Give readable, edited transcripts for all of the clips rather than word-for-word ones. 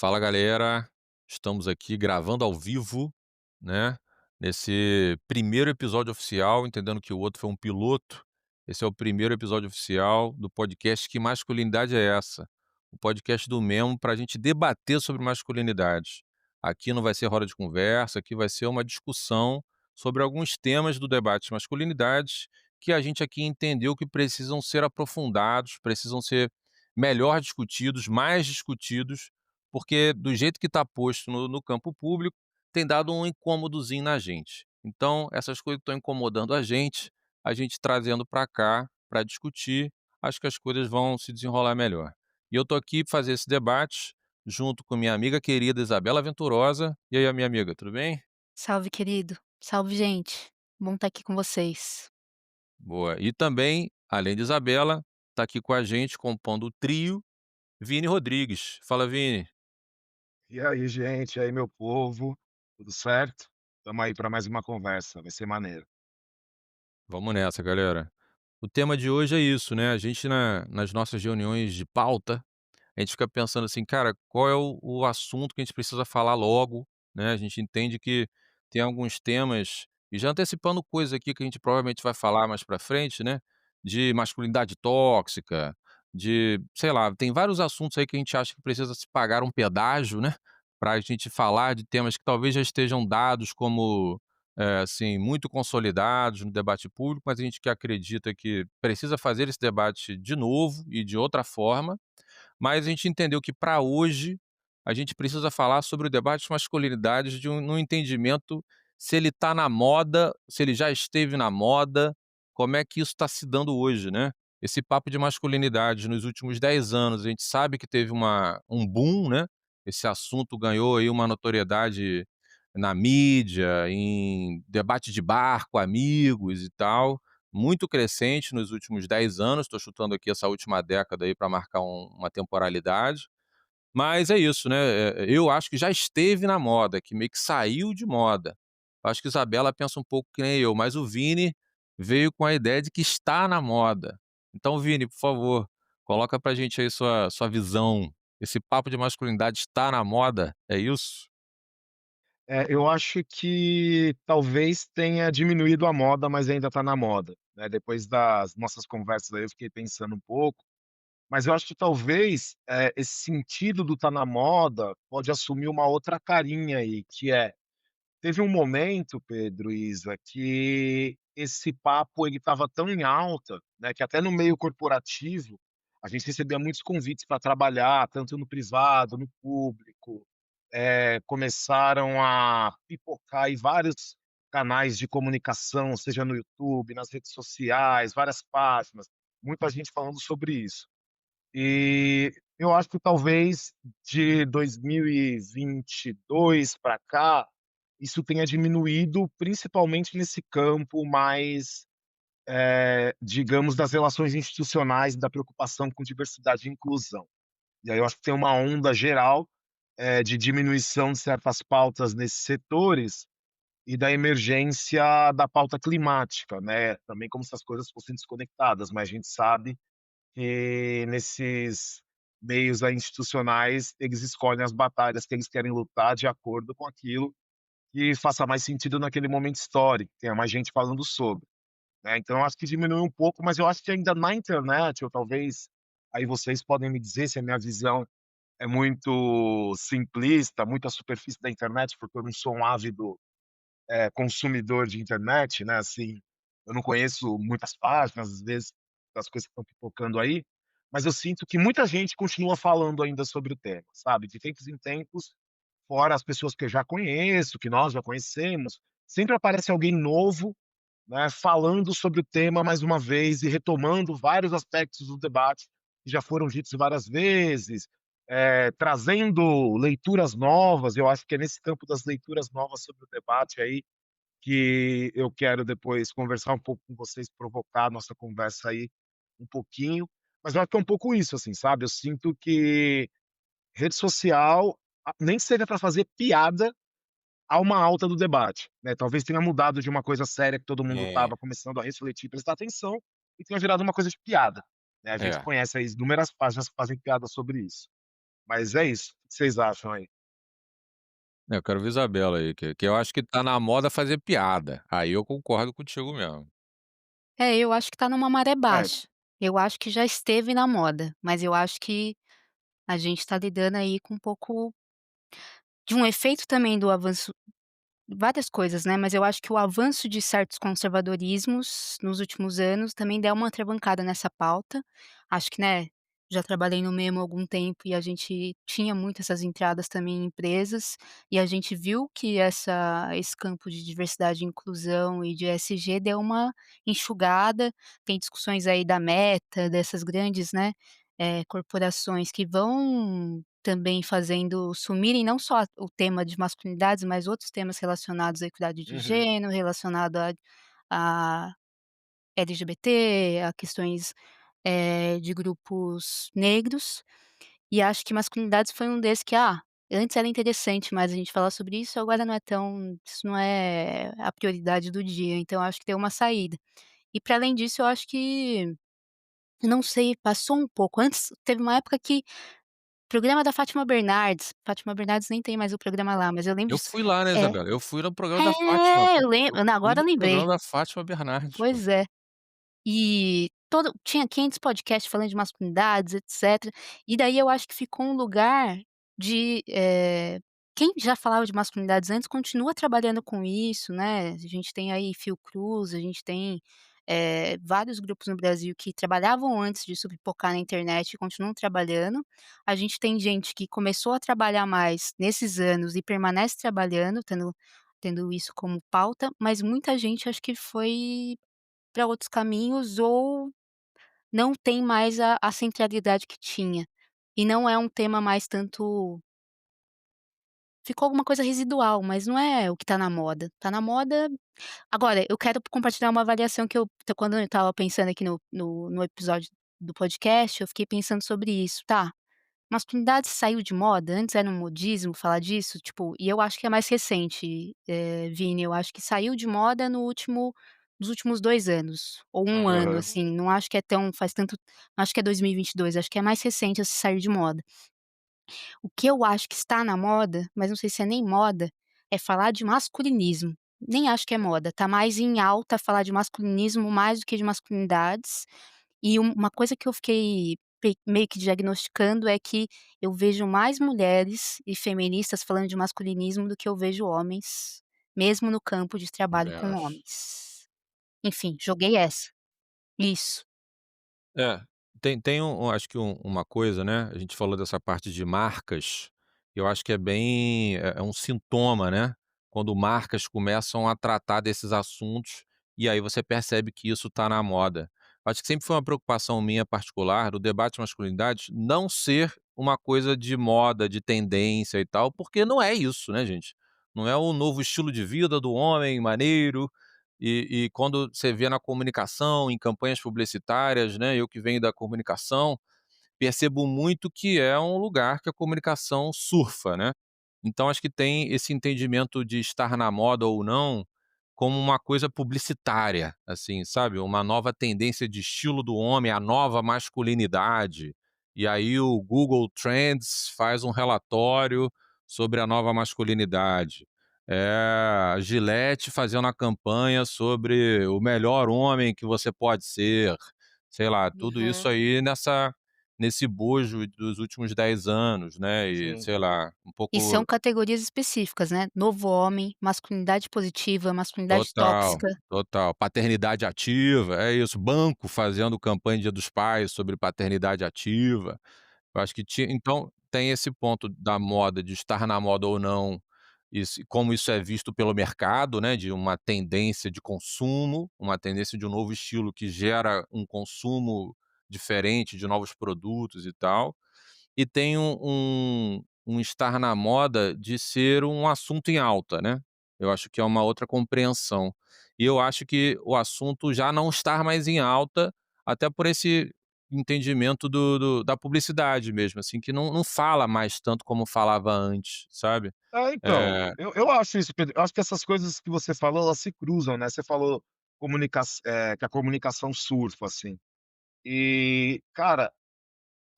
Fala galera, estamos aqui gravando ao vivo, né? Nesse primeiro episódio oficial, entendendo que o outro foi um piloto. Esse é o primeiro episódio oficial do podcast Que Masculinidade é Essa? O podcast do Memo para a gente debater sobre masculinidade. Aqui não vai ser roda de conversa, aqui vai ser uma discussão sobre alguns temas do debate de masculinidade que a gente aqui entendeu que precisam ser aprofundados, precisam ser melhor discutidos, mais discutidos, porque do jeito que está posto no campo público, tem dado um incômodozinho na gente. Então, essas coisas estão incomodando a gente trazendo para cá para discutir, acho que as coisas vão se desenrolar melhor. E eu estou aqui para fazer esse debate junto com minha amiga querida Isabela Venturosa. E aí, minha amiga, tudo bem? Salve, querido. Salve, gente. Bom estar aqui com vocês. Boa. E também, além de Isabela, está aqui com a gente, compondo o trio, Vini Rodrigues. Fala, Vini. E aí, gente, e aí, meu povo, tudo certo? Tamo aí para mais uma conversa, vai ser maneiro. Vamos nessa, galera. O tema de hoje é isso, né, a gente nas nossas reuniões de pauta, a gente fica pensando assim: "Cara, qual é o assunto que a gente precisa falar logo?", né, a gente entende que tem alguns temas e já antecipando coisas aqui que a gente provavelmente vai falar mais pra frente, né, de masculinidade tóxica, de sei lá, tem vários assuntos aí que a gente acha que precisa se pagar um pedágio, né, pra gente falar de temas que talvez já estejam dados como assim, muito consolidados no debate público, mas a gente que acredita que precisa fazer esse debate de novo e de outra forma, mas a gente entendeu que para hoje, a gente precisa falar sobre o debate de masculinidades num entendimento se ele está na moda, se ele já esteve na moda, como é que isso está se dando hoje, né. Esse papo de masculinidade nos últimos 10 anos, a gente sabe que teve um boom, né, esse assunto ganhou aí uma notoriedade na mídia, em debate de bar com amigos e tal, muito crescente nos últimos 10 anos, estou chutando aqui essa última década aí para marcar uma temporalidade, mas é isso, né, eu acho que já esteve na moda, que meio que saiu de moda. Acho que Isabela pensa um pouco que nem eu, mas o Vini veio com a ideia de que está na moda. Então Vini, por favor, coloca pra gente aí sua visão. Esse papo de masculinidade está na moda, é isso? Eu acho que talvez tenha diminuído a moda, mas ainda tá na moda, né, depois das nossas conversas aí eu fiquei pensando um pouco, mas eu acho que talvez, esse sentido do "tá na moda" pode assumir uma outra carinha aí, que é, teve um momento, Pedro e Isa, que esse papo ele estava tão em alta, né, que até no meio corporativo, a gente recebia muitos convites para trabalhar, tanto no privado, no público. Começaram a pipocar aí vários canais de comunicação, seja no YouTube, nas redes sociais, várias páginas, muita gente falando sobre isso. E eu acho que talvez de 2022 para cá, isso tenha diminuído, principalmente nesse campo mais, digamos, das relações institucionais, da preocupação com diversidade e inclusão. E aí eu acho que tem uma onda geral, de diminuição de certas pautas nesses setores e da emergência da pauta climática, né, também como se as coisas fossem desconectadas, mas a gente sabe que nesses meios aí institucionais, eles escolhem as batalhas que eles querem lutar de acordo com aquilo que faça mais sentido naquele momento histórico, tenha mais gente falando sobre, né. Então eu acho que diminuiu um pouco, mas eu acho que ainda na internet, ou talvez aí vocês podem me dizer se a minha visão é muito simplista, muito à superfície da internet, porque eu não sou um ávido, consumidor de internet, né, assim, eu não conheço muitas páginas, às vezes, das coisas que estão pipocando aí, mas eu sinto que muita gente continua falando ainda sobre o tema, sabe, de tempos em tempos, fora as pessoas que eu já conheço, que nós já conhecemos, sempre aparece alguém novo, né, falando sobre o tema mais uma vez e retomando vários aspectos do debate que já foram ditos várias vezes, trazendo leituras novas. Eu acho que é nesse campo das leituras novas sobre o debate aí que eu quero depois conversar um pouco com vocês, provocar a nossa conversa aí um pouquinho, mas eu acho que é um pouco isso, assim, sabe, eu sinto que rede social, nem que seja para fazer piada, há uma alta do debate, né, talvez tenha mudado de uma coisa séria que todo mundo É, estava começando a refletir e prestar atenção, e tenha virado uma coisa de piada, né, a gente é. conhece aí inúmeras páginas que fazem piada sobre isso. Mas é isso. O que vocês acham aí? É, eu quero ver Isabela aí, que eu acho que tá na moda fazer piada. Aí eu concordo contigo mesmo. É, eu acho que tá numa maré É. baixa. Eu acho que já esteve na moda, mas eu acho que a gente tá lidando aí com um pouco de um efeito também do avanço. Várias coisas, né, mas eu acho que o avanço de certos conservadorismos nos últimos anos também deu uma atravancada nessa pauta. Acho que, né, já trabalhei no Memo há algum tempo e a gente tinha muito essas entradas também em empresas, e a gente viu que esse campo de diversidade e inclusão e de ESG deu uma enxugada. Tem discussões aí da Meta, dessas grandes, né, corporações que vão também fazendo sumirem não só o tema de masculinidades, mas outros temas relacionados à equidade de Uhum, gênero, relacionado a LGBT, a questões, de grupos negros, e acho que masculinidades foi um desses que, antes era interessante, mas a gente falar sobre isso, agora não é tão isso não é a prioridade do dia, então acho que deu uma saída. E para além disso, eu acho que, não sei, passou um pouco, antes teve uma época que programa da Fátima Bernardes nem tem mais o programa lá, mas eu lembro Eu disso. fui lá, né, É. Isabela, eu fui no programa da Fátima, É, pô. eu Eu lembro, não, fui agora eu no lembrei. programa da Fátima Bernardes, pô. Pois é. E todo tinha 500 podcasts falando de masculinidades, etcétera, e daí eu acho que ficou um lugar de, quem já falava de masculinidades antes continua trabalhando com isso, né, a gente tem aí Fiocruz, a gente tem, vários grupos no Brasil que trabalhavam antes disso pipocar na internet e continuam trabalhando. A gente tem gente que começou a trabalhar mais nesses anos e permanece trabalhando, tendo isso como pauta, mas muita gente acho que foi para outros caminhos ou não tem mais a centralidade que tinha. E não é um tema mais tanto, ficou alguma coisa residual, mas não é o que tá na moda. Tá na moda agora eu quero compartilhar uma avaliação que quando eu estava pensando aqui no episódio do podcast, eu fiquei pensando sobre isso, tá, masculinidade saiu de moda, antes era um modismo falar disso, tipo, e eu acho que é mais recente, Vini, eu acho que saiu de moda nos últimos 2 anos, ou um ano, aham. assim, não acho que é tão faz tanto, não acho que é 2022, acho que é mais recente esse sair de moda. O que eu acho que está na moda, mas não sei se é nem moda, é falar de masculinismo. Nem acho que é moda, tá mais em alta falar de masculinismo mais do que de masculinidades, e uma coisa que eu fiquei meio que diagnosticando é que eu vejo mais mulheres e feministas falando de masculinismo do que eu vejo homens, mesmo no campo de trabalho Também com acho. homens. Enfim, joguei essa. Isso. É, tem acho que uma coisa, né, a gente falou dessa parte de marcas, eu acho que é bem é um sintoma, né, quando marcas começam a tratar desses assuntos, e aí você percebe que isso tá na moda. Acho que sempre foi uma preocupação minha particular, do debate masculinidade, não ser uma coisa de moda, de tendência e tal, porque não é isso, né, gente. Não é o novo estilo de vida do homem maneiro, e quando você vê na comunicação, em campanhas publicitárias, né, eu que venho da comunicação, percebo muito que é um lugar que a comunicação surfa, né. Então acho que tem esse entendimento de estar na moda ou não, como uma coisa publicitária, assim, sabe, uma nova tendência de estilo do homem, a nova masculinidade. E aí o Google Trends faz um relatório sobre a nova masculinidade. A Gillette fazendo a campanha sobre o melhor homem que você pode ser. Sei lá, tudo isso Uhum. aí nesse bojo dos últimos 10 anos, né, e Sim. sei lá, um E são pouco. categorias específicas, né, novo homem, masculinidade positiva, masculinidade Total, tóxica. total. Paternidade ativa, é isso, banco fazendo campanha Dia dos Pais sobre paternidade ativa. Eu acho que tinha então tem esse ponto da moda, de estar na moda ou não, como isso é visto pelo mercado, né, de uma tendência de consumo, uma tendência de um novo estilo que gera um consumo diferente de novos produtos e tal. E tem um estar na moda de ser um assunto em alta, né. Eu acho que é uma outra compreensão. E eu acho que o assunto já não estar mais em alta, até por esse entendimento da publicidade mesmo, assim, que não fala mais tanto como falava antes, sabe. É, então, Eh eu acho isso, Pedro, eu acho que essas coisas que você falou, elas se cruzam, né, você falou que a comunicação surfa, assim. E, cara,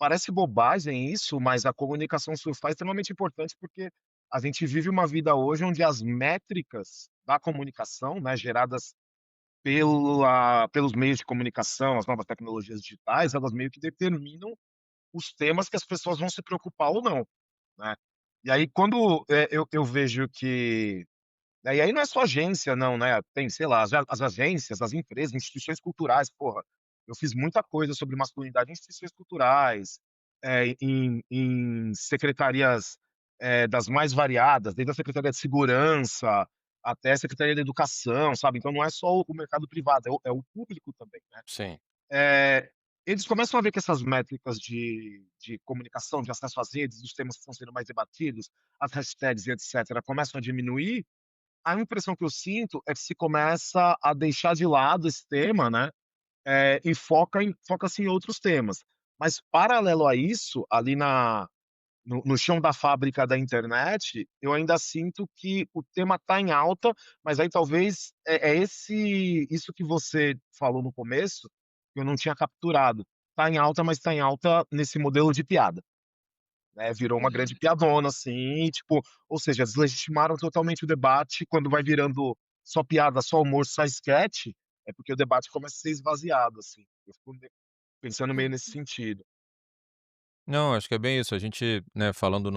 parece bobagem isso, mas a comunicação social é extremamente importante, porque a gente vive uma vida hoje onde as métricas da comunicação, né, geradas pelos meios de comunicação, as novas tecnologias digitais, elas meio que determinam os temas que as pessoas vão se preocupar ou não, né. E aí quando, eu vejo que e aí não é só agência não, né, tem, sei lá, as agências, as empresas, instituições culturais, porra, eu fiz muita coisa sobre masculinidade em instituições culturais, em secretarias, das mais variadas, desde a Secretaria de Segurança até a Secretaria da Educação, sabe, então não é só o mercado privado, é o público também, né. Sim. Eh, Eles começam a ver que essas métricas de comunicação, de acesso às redes, dos temas que estão sendo mais debatidos, as hashtags e etcétera, começam a diminuir. A impressão que eu sinto é que se começa a deixar de lado esse tema, né, e foca-se em outros temas. Mas paralelo a isso, ali no chão da fábrica da internet, eu ainda sinto que o tema está em alta, mas aí talvez isso que você falou no começo, que eu não tinha capturado. Está em alta, mas está em alta nesse modelo de piada. Né, virou uma grande Uhum. piadona, assim, tipo, ou seja, deslegitimaram totalmente o debate, quando vai virando só piada, só humor, só esquete, é porque o debate começa a ser esvaziado, assim. Eu fico pensando meio nesse sentido. Não, acho que é bem isso, a gente, né, falando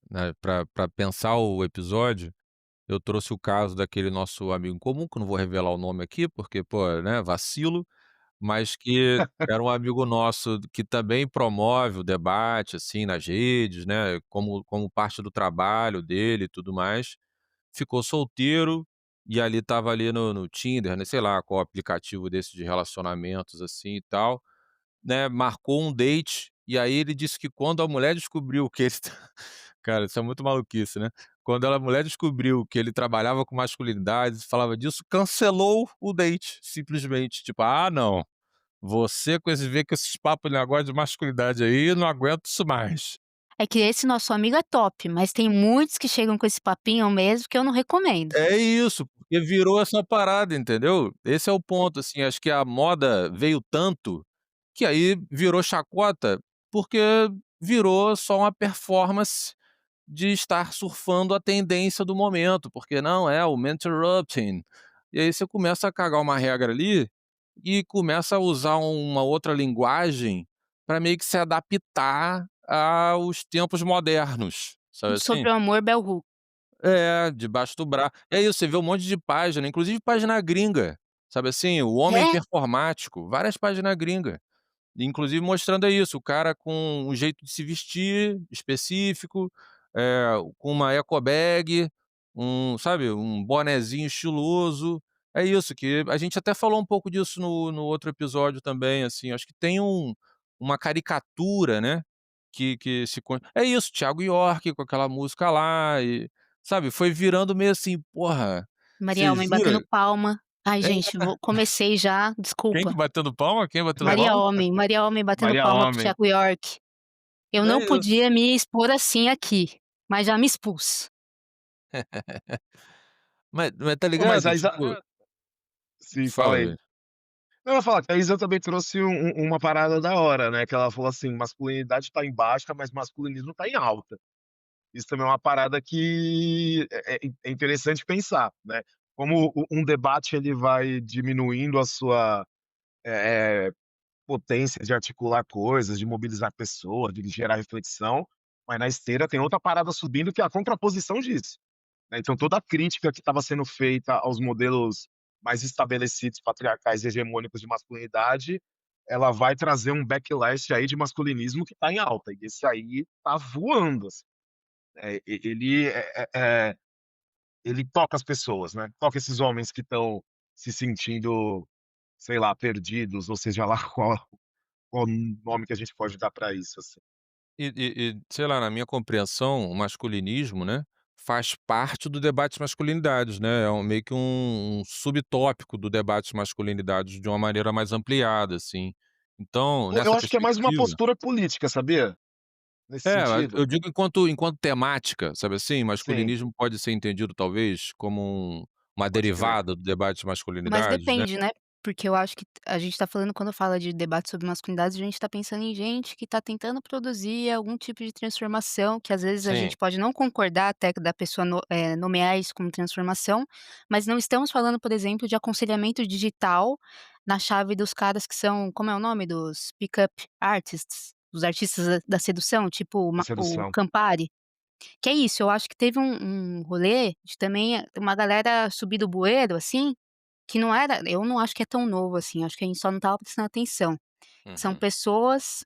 né, pra pensar o episódio, eu trouxe o caso daquele nosso amigo em comum, que eu não vou revelar o nome aqui, porque, pô, né, vacilo, mas que era um amigo nosso que também promove o debate, assim, nas redes, né, como parte do trabalho dele e tudo mais. Ficou solteiro, e ali estava ali no Tinder, né, sei lá qual aplicativo desse de relacionamentos, assim, e tal, né, marcou um date, e aí ele disse que quando a mulher descobriu que ele cara, isso é muito maluquice, né. Quando a mulher descobriu que ele trabalhava com masculinidade, falava disso, cancelou o date, simplesmente, tipo: "Ah, não, você com esse vem com esses papos de negócio de masculinidade aí, não aguento isso mais". É que esse nosso amigo é top, mas tem muitos que chegam com esse papinho mesmo que eu não recomendo. É isso, porque virou essa parada, entendeu? Esse é o ponto, assim, acho que a moda veio tanto, que aí virou chacota, porque virou só uma performance de estar surfando a tendência do momento, porque não, é o interrupting. E aí você começa a cagar uma regra ali, e começa a usar uma outra linguagem para meio que se adaptar aos tempos modernos, sabe Tudo assim? sobre o amor bell hook. É, debaixo do braço. É isso, você vê um monte de página, inclusive página gringa, sabe assim? O homem É, performático, várias páginas gringa. Inclusive mostrando isso, o cara com um jeito de se vestir específico, com uma eco bag, sabe, um bonezinho estiloso. É isso, que a gente até falou um pouco disso no outro episódio também, assim, acho que tem uma caricatura, né, que se con é isso, Thiago York com aquela música lá e, sabe, foi virando meio assim: "Porra, Maria você Homem batendo jura?" palma. Ai É, gente, vou comecei já, quem que desculpa. batendo palma? Quem batendo palma? Maria Homem batendo Maria palma para o Homem. Thiago York. Eu É não isso. podia me expor assim aqui, mas já me expus. Mas tá Pô, mas ligado? a Isa Tipo sim, fala fala, aí. velho. Não, eu ia falar que a Isa também trouxe uma parada da hora, né, que ela falou assim: "Masculinidade tá em baixa, mas masculinismo tá em alta". Isso também é uma parada que é interessante pensar, né, como um debate ele vai diminuindo a sua, eh eh, potência de articular coisas, de mobilizar pessoas, de gerar reflexão, mas na esteira tem outra parada subindo que é a contraposição disso, né, então toda a crítica que estava sendo feita aos modelos mais estabelecidos, patriarcais e hegemônicos de masculinidade, ela vai trazer um backlash aí de masculinismo que está em alta, e esse aí tá voando, assim. Ele ele toca as pessoas, né, toca esses homens que estão se sentindo, sei lá, perdidos, ou seja lá qual nome que a gente pode dar pra isso, assim. Sei lá, na minha compreensão, o masculinismo, né, faz parte do debate masculinidades, né, é meio que um subtópico do debate masculinidades de uma maneira mais ampliada, assim. Então, Eu nessa acho que é mais uma perspectiva postura política, sabia? Nesse mas sentido. eu digo enquanto temática, sabe assim? Sim, Masculinismo pode ser entendido talvez como uma pode crer. derivada do debate Mas masculinidades, né. depende, né. Porque eu acho que a gente tá falando quando fala de debate sobre masculinidades, a gente tá pensando em gente que tá tentando produzir algum tipo de transformação, que às vezes a Sim. gente pode não concordar até da pessoa nomear isso como transformação, mas não estamos falando, por exemplo, de aconselhamento digital na chave dos caras que são, como é o nome? Dos pick-up artists, os artistas da sedução, tipo A o sedução. Campari. Que é isso, eu acho que teve um rolê de também uma galera subir do bueiro, assim, que não era, eu não acho que é tão novo assim, acho que a gente só não estava prestando atenção. São Uhum. pessoas,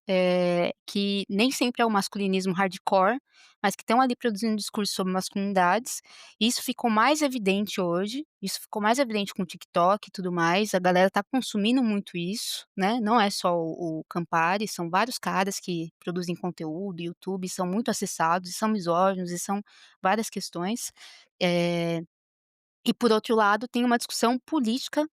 que nem sempre é o masculinismo hardcore, mas que estão ali produzindo um discurso sobre masculinidades, e isso ficou mais evidente hoje, isso ficou mais evidente com o TikTok e tudo mais, a galera tá consumindo muito isso, né, não é só o Campari, são vários caras que produzem conteúdo, YouTube, são muito acessados, e são misóginos, e são várias questões. Eh, e por outro lado tem uma discussão política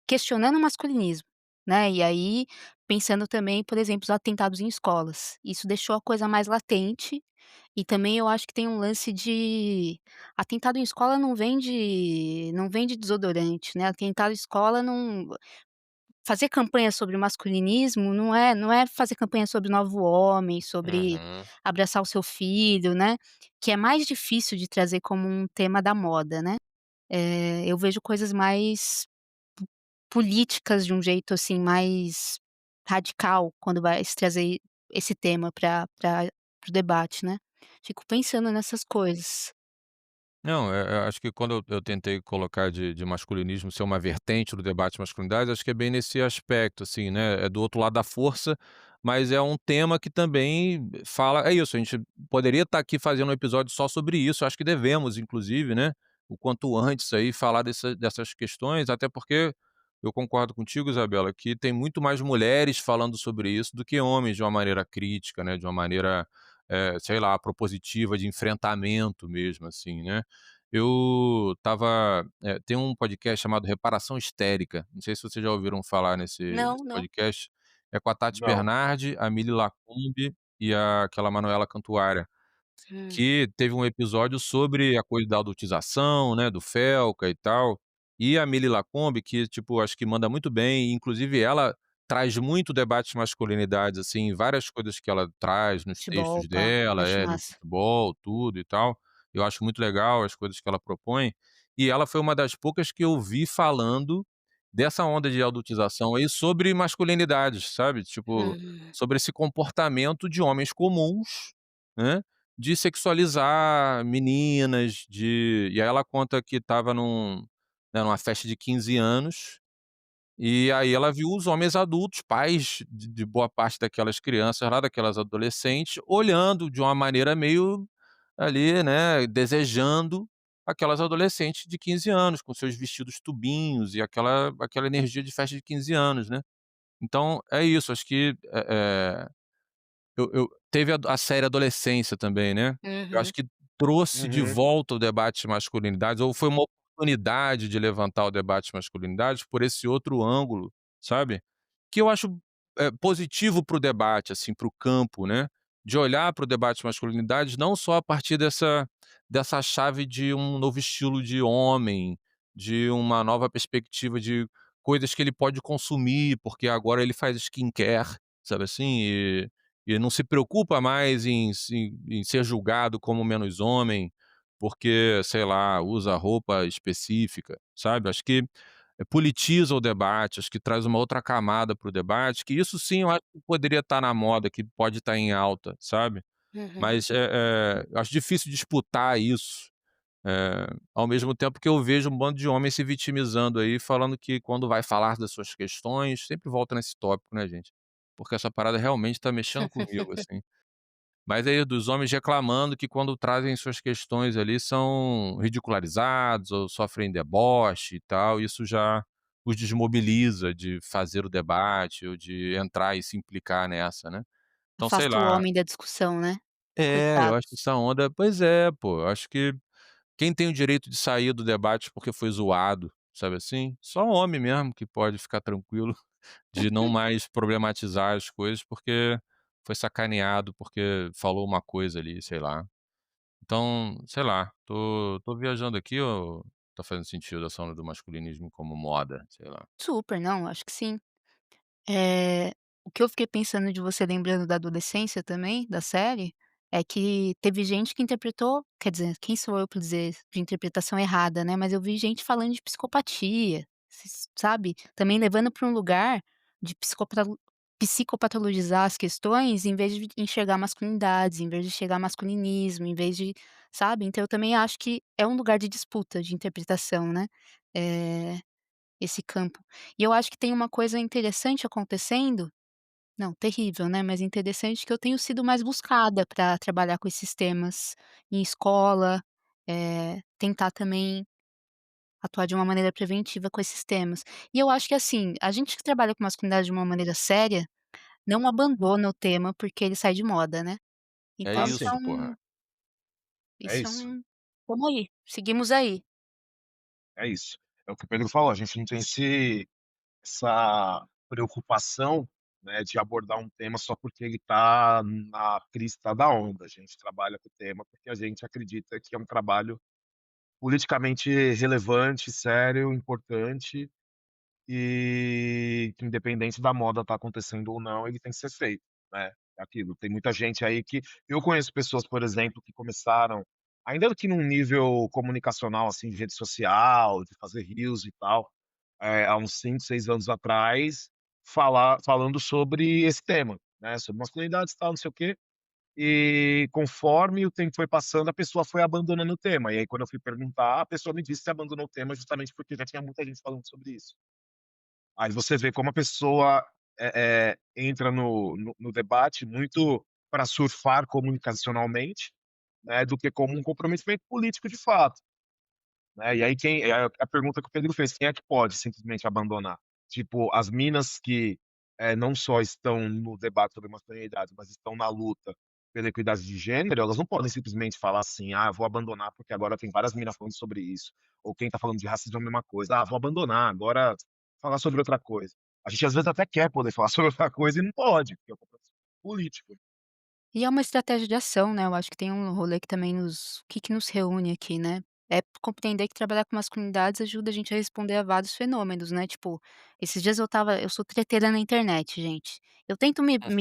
questionando o masculinismo, né, e aí, pensando também, por exemplo, os atentados em escolas. Isso deixou a coisa mais latente, e também eu acho que tem um lance de atentado em escola não vende desodorante, né, atentado em escola não fazer campanha sobre o masculinismo não é fazer campanha sobre o novo homem, sobre Uhum. abraçar o seu filho, né, que é mais difícil de trazer como um tema da moda, né. Eu vejo coisas mais políticas de um jeito, assim, mais radical quando vai se trazer esse tema para o debate, né. Fico pensando nessas coisas. Não, acho que quando eu tentei colocar de masculinismo ser uma vertente do debate de masculinidade, acho que é bem nesse aspecto, assim, né, é do outro lado da força, mas é um tema que também fala é isso, a gente poderia estar aqui fazendo um episódio só sobre isso, acho que devemos inclusive, né, o quanto antes aí falar dessas questões, até porque eu concordo contigo, Isabela, que tem muito mais mulheres falando sobre isso do que homens de uma maneira crítica, né, de uma maneira, sei lá, propositiva, de enfrentamento mesmo, assim, né. Eu estava tem um podcast chamado Reparação Histérica, não sei se vocês já ouviram falar Não, nesse não. podcast, é com a Tati Não. Bernardi, a Mili Lacombe e aquela Manuela Cantuária. Hum. Que teve um episódio sobre a coisa da adultização, né, do Felca e tal, e a Mili Lacombe que, tipo, acho que manda muito bem, inclusive ela traz muito debate de masculinidades, assim, várias coisas que ela traz nos Futebol, textos pá, dela, acho do massa. futebol, tudo e tal. Eu acho muito legal as coisas que ela propõe, e ela foi uma das poucas que eu vi falando dessa onda de adultização aí sobre masculinidades, sabe, tipo, Uhum. sobre esse comportamento de homens comuns, né, de sexualizar meninas, e aí ela conta que estava numa festa de 15 anos, e aí ela viu os homens adultos, pais de boa parte daquelas crianças lá, daquelas adolescentes, olhando de uma maneira meio ali, né, desejando aquelas adolescentes de 15 anos, com seus vestidos tubinhos e aquela energia de festa de 15 anos, né. Então é isso, acho que, eu teve a série Adolescência também, né. Eu acho Uhum. que trouxe de Uhum. volta o debate de masculinidades, ou foi uma oportunidade de levantar o debate de masculinidades por esse outro ângulo, sabe, que eu acho, positivo para o debate, assim, para o campo, né, de olhar para o debate de masculinidades não só a partir dessa chave de um novo estilo de homem, de uma nova perspectiva de coisas que ele pode consumir, porque agora ele faz skincare, sabe assim, e não se preocupa mais em ser julgado como menos homem, porque, sei lá, usa roupa específica, sabe. Acho que, politiza o debate, acho que traz uma outra camada para o debate, que isso sim eu acho que poderia estar na moda, que pode estar em alta, sabe. Uhum. Mas, eu acho difícil disputar isso, ao mesmo tempo que eu vejo um bando de homens se vitimizando aí, falando que quando vai falar das suas questões, sempre volta nesse tópico, né, gente. Porque essa parada realmente tá mexendo comigo, assim. Mas aí dos homens reclamando que quando trazem suas questões ali são ridicularizados ou sofrem deboche e tal, isso já os desmobiliza de fazer o debate ou de entrar e se implicar nessa, né. Então sei Afasta o lá homem da discussão, né. eu acho que Coitados. essa onda pois é, pô, eu acho que quem tem o direito de sair do debate porque foi zoado, sabe assim? Só homem mesmo que pode ficar tranquilo de não mais problematizar as coisas, porque foi sacaneado, porque falou uma coisa ali, sei lá. Então, sei lá, tô viajando aqui, ô tá fazendo sentido essa onda do masculinismo como moda, sei lá. Super, não, acho que sim. Eh, o que eu fiquei pensando de você lembrando da adolescência também, da série, é que teve gente que interpretou, quer dizer, quem sou eu para dizer de interpretação errada, né, mas eu vi gente falando de psicopatia, sabe, também levando para um lugar de psicopatologizar as questões, em vez de enxergar masculinidades, em vez de enxergar masculinismo, em vez de, sabe, então eu também acho que é um lugar de disputa de interpretação, né, eh esse campo. E eu acho que tem uma coisa interessante acontecendo, não, terrível, né, mas interessante, que eu tenho sido mais buscada para trabalhar com esses temas em escola, tentar também atuar de uma maneira preventiva com esses temas. E eu acho que, assim, a gente que trabalha com masculinidade de uma maneira séria, não abandona o tema porque ele sai de moda, né. É Então isso é Assim, isso, porra. um é isso é isso, um tamo aí, seguimos aí. é isso. É o que o Pedro falou, a gente não tem essa preocupação, né, de abordar um tema só porque ele está na crista da onda. A gente trabalha com o tema porque a gente acredita que é um trabalho politicamente relevante, sério, importante e que independente da moda estar acontecendo ou não, ele tem que ser feito, né. É aquilo, tem muita gente aí que eu conheço pessoas, por exemplo, que começaram, ainda que num nível comunicacional, assim, de rede social, de fazer reels e tal, há uns 5, 6 anos atrás, falando sobre esse tema, né, sobre masculinidades e tal, não sei o quê, e conforme o tempo foi passando, a pessoa foi abandonando o tema, e aí quando eu fui perguntar, a pessoa me disse que abandonou o tema justamente porque já tinha muita gente falando sobre isso. Aí você vê como a pessoa, entra no debate muito para surfar comunicacionalmente, né, do que como um comprometimento político de fato. Né, e aí quem é a pergunta que o Pedro fez, quem é que pode simplesmente abandonar? Tipo, as minas que, não só estão no debate sobre masculinidade, mas estão na luta pela equidade de gênero, elas não podem simplesmente falar assim: "Ah, eu vou abandonar porque agora tem várias minas falando sobre isso", ou quem tá falando de racismo é a mesma coisa: "Ah, vou abandonar, agora falar sobre outra coisa". A gente às vezes até quer poder falar sobre outra coisa e não pode, porque é um compromisso político. E é uma estratégia de ação, né, eu acho que tem um rolê que também nos que nos reúne aqui, né, é compreender que trabalhar com masculinidades ajuda a gente a responder a vários fenômenos, né, tipo, esses dias eu sou treteira na internet, gente. Eu tento me Que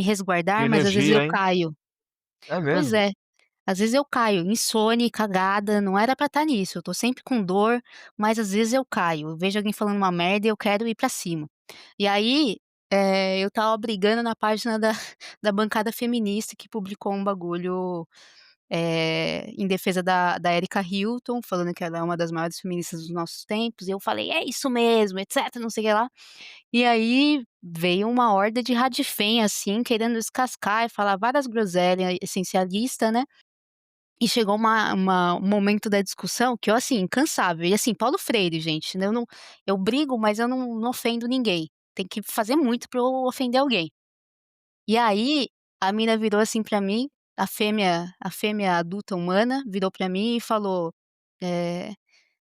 resguardar, mas às vezes eu energia, hein? caio. É Pois mesmo. é. Às vezes eu caio, insone, cagada, não era pra estar nisso, eu tô sempre com dor, mas às vezes eu caio, eu vejo alguém falando uma merda e eu quero ir pra cima. E aí, eu estava brigando na página da da bancada feminista que publicou um bagulho, em defesa da Erika Hilton, falando que ela é uma das maiores feministas dos nossos tempos, e eu falei: "É isso mesmo, etcétera, não sei o que lá". E aí veio uma horda de radifem, assim, querendo descascar e falar várias groselha essencialista, né. E chegou um momento da discussão que eu, assim, incansável, e assim, Paulo Freire, gente, né, eu brigo, mas eu não ofendo ninguém, tem que fazer muito pra eu ofender alguém. E aí, a mina virou assim pra mim, a fêmea adulta humana virou pra mim e falou, eh: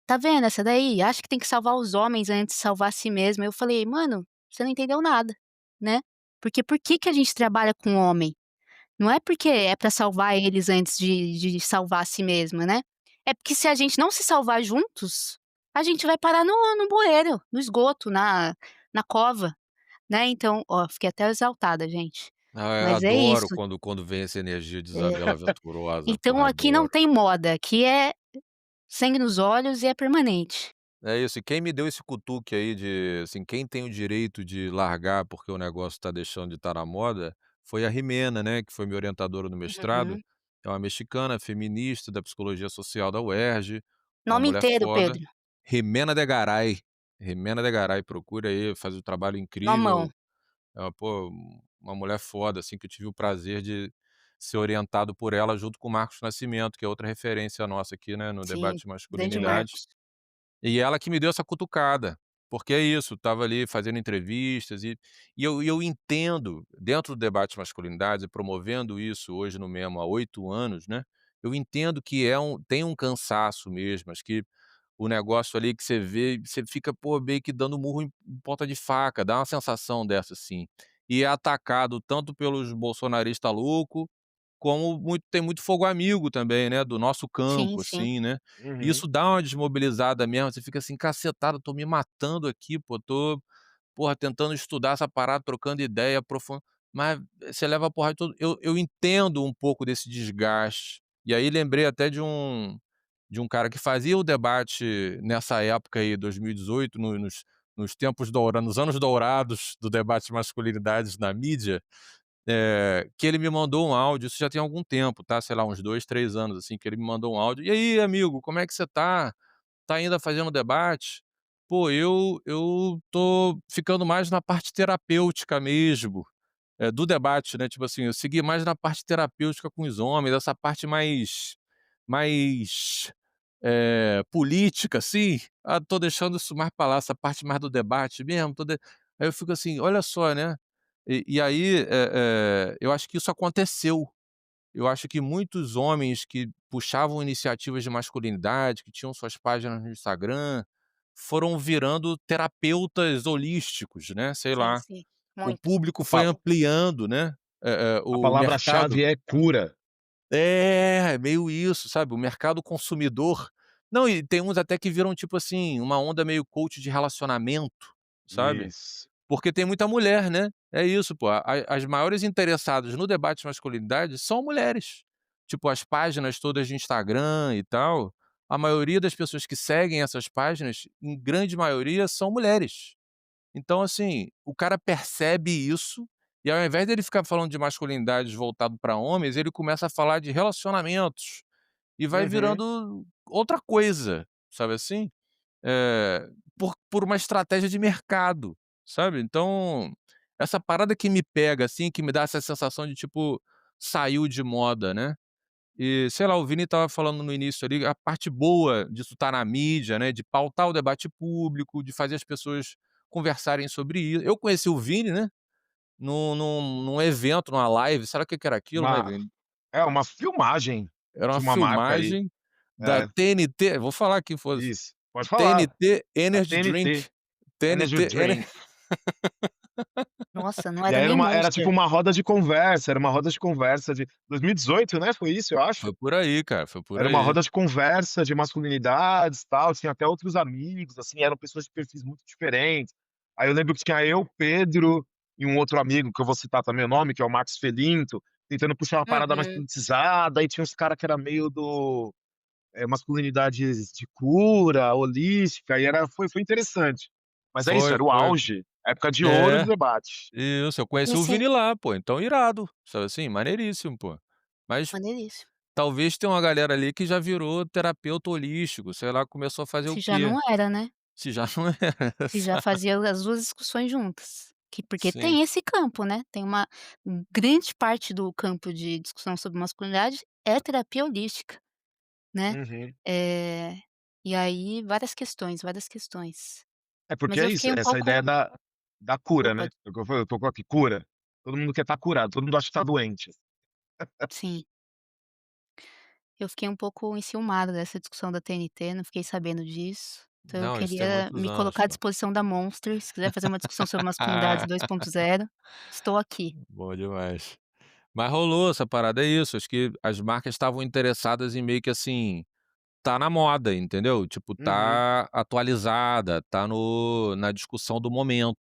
"Tá vendo essa daí? Acha que tem que salvar os homens antes de salvar a si mesma". Eu falei: "Mano, você não entendeu nada, né, porque por que que a gente trabalha com homem? Não é porque é pra salvar eles antes de salvar a si mesma, né. É porque se a gente não se salvar juntos, a gente vai parar no bueiro, no esgoto, na cova, né. Então ó, fiquei até exaltada, gente. Ah, eu Mas é adoro isso. quando vem essa energia de É. Isabela Venturosa, Então porra, aqui não adoro. tem moda, aqui é sangue nos olhos e é permanente. É isso, e quem me deu esse cutuque aí de, assim, quem tem o direito de largar porque o negócio tá deixando de estar na moda, foi a Rimena, né, que foi minha orientadora no mestrado, Uhum. é uma mexicana, feminista da psicologia social da UERJ, uma Nome mulher inteiro, foda, Pedro. Jimena de Garay, Jimena de Garay, procura aí, faz um trabalho Nomão. incrível, é uma, pô, uma mulher foda, assim, que eu tive o prazer de ser orientado por ela junto com o Marcos Nascimento, que é outra referência nossa aqui, né, no Sim, debate de grande masculinidade. Marcos. E ela que me deu essa cutucada, porque é isso, estava ali fazendo entrevistas e eu entendo, dentro do debate de masculinidades e promovendo isso hoje no Memo há 8 anos, né, eu entendo que tem um cansaço mesmo, acho que o negócio ali que você vê, você fica, pô, meio que dando murro em ponta de faca, dá uma sensação dessa assim. E é atacado tanto pelos bolsonarista louco, como tem muito fogo amigo também, né, do nosso Sim, campo, sim. assim, né. E Uhum. isso dá uma desmobilizada mesmo, você fica assim: "Cacetada, tô me matando aqui, pô, tô, porra, tentando estudar essa parada, trocando ideia, mas você leva porrada de todo". Eu entendo um pouco desse desgaste. E aí lembrei até de um cara que fazia o debate nessa época aí, 2018, nos tempos nos anos dourados do debate de masculinidades na mídia, que ele me mandou um áudio, isso já tem algum tempo, tá, sei lá, uns 2, 3 anos, assim, que ele me mandou um áudio: "E aí, amigo, como é que você tá? Tá ainda fazendo debate? Pô, eu tô ficando mais na parte terapêutica mesmo, do debate, né, tipo assim, eu segui mais na parte terapêutica com os homens, essa parte mais política, assim, tô deixando isso mais pra lá, essa parte mais do debate mesmo, aí eu fico assim, olha só, né, e aí, eu acho que isso aconteceu. Eu acho que muitos homens que puxavam iniciativas de masculinidade, que tinham suas páginas no Instagram, foram virando terapeutas holísticos, né, sei Sim, lá. sim. O Muito. público A foi pa ampliando, né, a o palavra-chave mercado. é cura. É, meio isso, sabe, o mercado consumidor. Não, e tem uns até que viram, tipo assim, uma onda meio coach de relacionamento, sabe. Isso. Porque tem muita mulher, né, é isso, pô, as maiores interessadas no debate de masculinidade são mulheres. Tipo, as páginas todas de Instagram e tal, a maioria das pessoas que seguem essas páginas, em grande maioria, são mulheres. Então, assim, o cara percebe isso, e ao invés dele ficar falando de masculinidades voltado para homens, ele começa a falar de relacionamentos, e vai Uhum, virando outra coisa, sabe assim? Eh, por uma estratégia de mercado, sabe. Então, essa parada que me pega, assim, que me dá essa sensação de tipo, saiu de moda, né. E, sei lá, o Vini estava falando no início ali, a parte boa disso estar na mídia, né, de pautar o debate público, de fazer as pessoas conversarem sobre isso. Eu conheci o Vini, né, num evento, numa live, sabe o que que era aquilo, né, uma Vini? uma filmagem Era de uma uma marca aí. filmagem da É, TNT, vou falar aqui, foda-se, isso. Pode falar. TNT A Energy TNT, Drink, Energy TNT Ener Drink. Nossa, não E era aí nem era tipo Monster. uma roda de conversa, era uma roda de conversa de 2018, né, foi isso, eu acho? foi por aí, cara, foi por Era uma aí. roda de conversa de masculinidades, tal, tinha até outros amigos, assim, eram pessoas de perfis muito diferentes. Aí eu lembro que tinha eu, Pedro e um outro amigo, que eu vou citar também o nome, que é o Max Felinto, tentando puxar uma parada mais Uhum, politizada, aí tinha uns cara que era meio do, masculinidades de cura, holística, e foi interessante. Mas é isso, Foi, era o foi. auge, época de ouro do É, debate. isso, eu conheci o esse Vini lá, pô, então irado, sabe assim, maneiríssimo, pô. Mas maneiríssimo. talvez tenha uma galera ali que já virou terapeuta holístico, sei lá, começou a fazer o Se já quê, não era, né, se já não era, se já fazia as 2 discussões juntas. Porque sim. tem esse campo, né, tem uma grande parte do campo de discussão sobre masculinidade é terapia holística, né. Uhum. Eh, e aí várias questões, várias questões. É porque Mas é eu isso, fiquei um essa ideia pouco da cura, né. opa, Eu tô aqui, cura. Todo mundo quer estar curado, todo mundo acha que tá doente. sim. Eu fiquei um pouco enciumada dessa discussão da TNT, não fiquei sabendo disso. Então eu Não, isso tem queria muitos me anos, colocar à pô. disposição da Monster, se quiser fazer uma discussão sobre masculinidade 2.0, estou aqui. Bom demais. Mas rolou essa parada, é isso, acho que as marcas estavam interessadas em meio que assim, tá na moda, entendeu? Tipo, Uhum, tá atualizada, tá no na discussão do momento.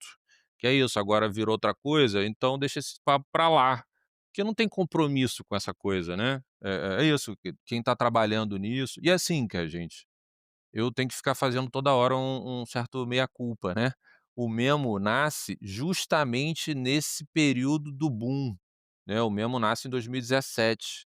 Que é isso, agora virou outra coisa, então deixa esse papo pra lá, porque não tem compromisso com essa coisa, né. É isso, quem tá trabalhando nisso e é assim que a gente, eu tenho que ficar fazendo toda hora um certo meia culpa, né. O Memo nasce justamente nesse período do boom, né, o Memo nasce em 2017.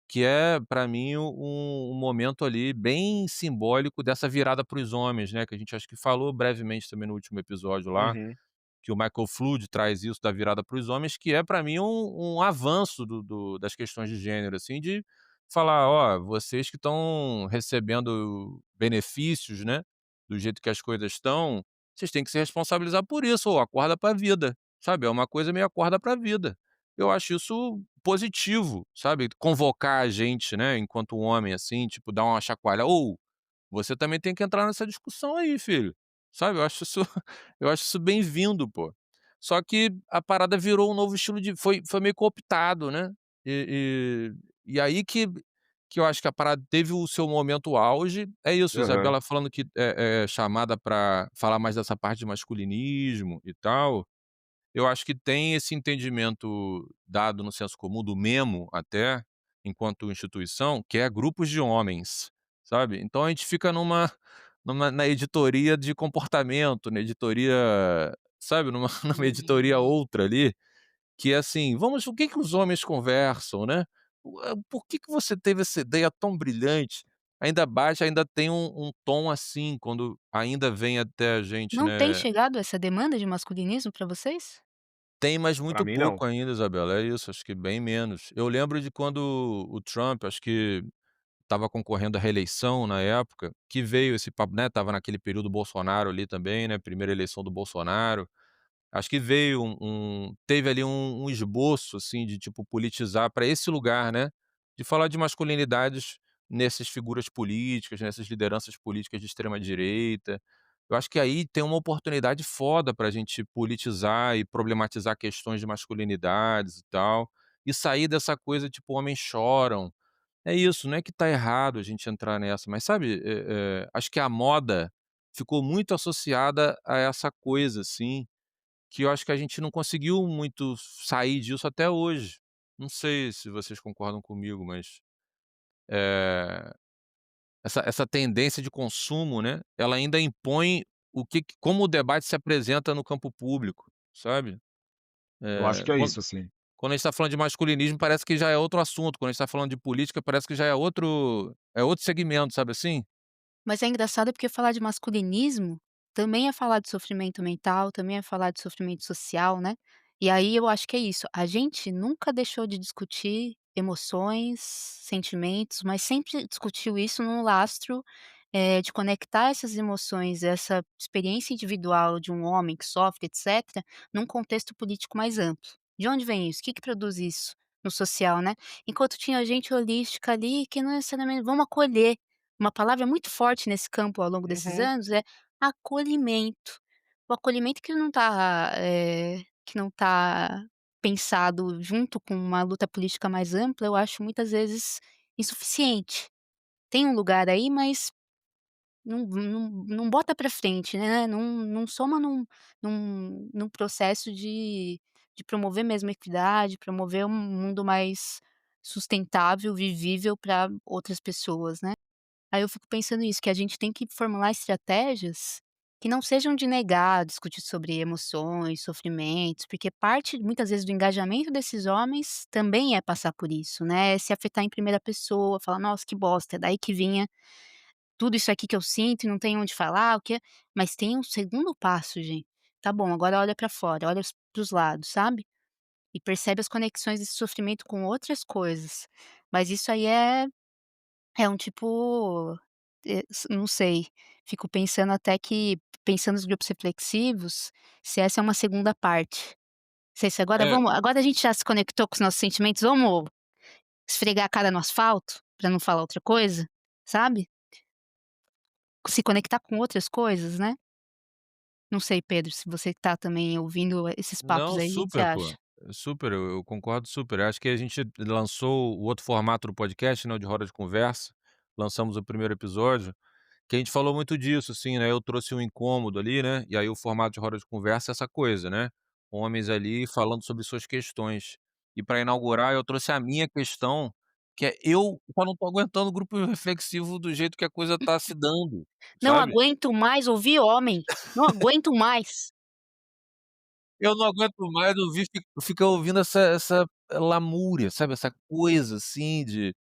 Que é, para mim, um momento ali bem simbólico dessa virada para os homens, né, que a gente acho que falou brevemente também no último episódio lá, uhum. que o Michael Flood traz isso da virada para os homens, que é para mim um avanço das questões de gênero, assim, de falar: "Ó, vocês que estão recebendo benefícios, né, do jeito que as coisas estão, vocês têm que se responsabilizar por isso, ou acorda para a vida", sabe, é uma coisa meio acorda para a vida. Eu acho isso positivo, sabe, convocar a gente, né, enquanto homem, assim, tipo, dar uma chacoalha: "Ou, você também tem que entrar nessa discussão aí filho", sabe, eu acho isso eu acho isso bem-vindo, pô. Só que a parada virou um novo estilo de foi meio cooptado, né. E e aí que eu acho que a parada teve o seu momento auge. É isso, Aham. Isabela falando que é chamada pra falar mais dessa parte de masculinismo e tal. Eu acho que tem esse entendimento dado no senso comum, do Memo até, enquanto instituição, que é grupos de homens, sabe. Então a gente fica na editoria de comportamento, na editoria, sabe, numa numa editoria Uhum. outra ali, que é assim: "Vamos, o que que os homens conversam, né? Por que que você teve essa ideia tão brilhante?". Ainda baixa, ainda tem um tom assim, quando ainda vem até a gente, Não tem né. chegado essa demanda de masculinismo para vocês? Tem, mas Pra muito mim não. pouco ainda, Isabela, é isso, acho que bem menos. Eu lembro de quando o Trump, acho que estava concorrendo à reeleição na época, que veio esse papo, né, estava naquele período Bolsonaro ali também, né, primeira eleição do Bolsonaro. Acho que veio teve ali um esboço, assim, de, tipo, politizar para esse lugar, né, de falar de masculinidades nessas figuras políticas, nessas lideranças políticas de extrema direita. Eu acho que aí tem uma oportunidade foda pra gente politizar e problematizar questões de masculinidades e tal, e sair dessa coisa tipo homens choram. É isso, não é que tá errado a gente entrar nessa, mas sabe, acho que a moda ficou muito associada a essa coisa, assim, que eu acho que a gente não conseguiu muito sair disso até hoje. Não sei se vocês concordam comigo, mas, eh, essa tendência de consumo, né, ela ainda impõe como o debate se apresenta no campo público, sabe. Eu acho Eh, que é quando isso, assim. quando a gente tá falando de masculinismo, parece que já é outro assunto, quando a gente tá falando de política, parece que já é outro segmento, sabe assim? Mas é engraçado porque falar de masculinismo também é falar de sofrimento mental, também é falar de sofrimento social, né. E aí eu acho que é isso, a gente nunca deixou de discutir emoções, sentimentos, mas sempre discutiu isso num lastro, de conectar essas emoções, essa experiência individual de um homem que sofre, etcétera, num contexto político mais amplo. De onde vem isso? O que que produz isso no social, né. Enquanto tinha gente holística ali que não necessariamente vamos acolher. Uma palavra muito forte nesse campo ao longo desses Uhum. anos é acolhimento. O acolhimento que não tá pensado junto com uma luta política mais ampla, eu acho muitas vezes insuficiente. Tem um lugar aí, mas não bota pra frente, né, não soma num processo de promover mesmo equidade, promover um mundo mais sustentável, vivível para outras pessoas, né. Aí eu fico pensando isso, que a gente tem que formular estratégias que não sejam de negar, discutir sobre emoções, sofrimentos, porque parte muitas vezes do engajamento desses homens também é passar por isso, né, é se afetar em primeira pessoa, falar: "Nossa, que bosta, é daí que vinha tudo isso aqui que eu sinto e não tenho onde falar, o que", mas tem um segundo passo, gente. Tá bom, agora olha pra fora, olha para os lados, sabe, e percebe as conexões desse sofrimento com outras coisas. Mas isso aí é um tipo, não sei, fico pensando até que pensando nos grupos reflexivos, se essa é uma segunda parte. Não sei se É, agora a gente já se conectou com os nossos sentimentos, vamos esfregar a cara no asfalto, pra não falar outra coisa, sabe? Se conectar com outras coisas, né? Não sei, Pedro, se você que tá também ouvindo esses papos não, aí, o que que você super, pô, acha? super, eu concordo super. Acho que a gente lançou o outro formato do podcast, né, o de roda de conversa, lançamos o primeiro episódio, que a gente falou muito disso, assim, né, eu trouxe um incômodo ali, né, e aí o formato de roda de conversa é essa coisa, né, homens ali falando sobre suas questões. E para inaugurar eu trouxe a minha questão, que é eu só não tô aguentando o grupo reflexivo do jeito que a coisa tá se dando, Não sabe. aguento mais ouvir homem, não aguento mais. Eu não aguento mais ouvir ficar ouvindo essa lamúria, sabe, essa coisa, assim, de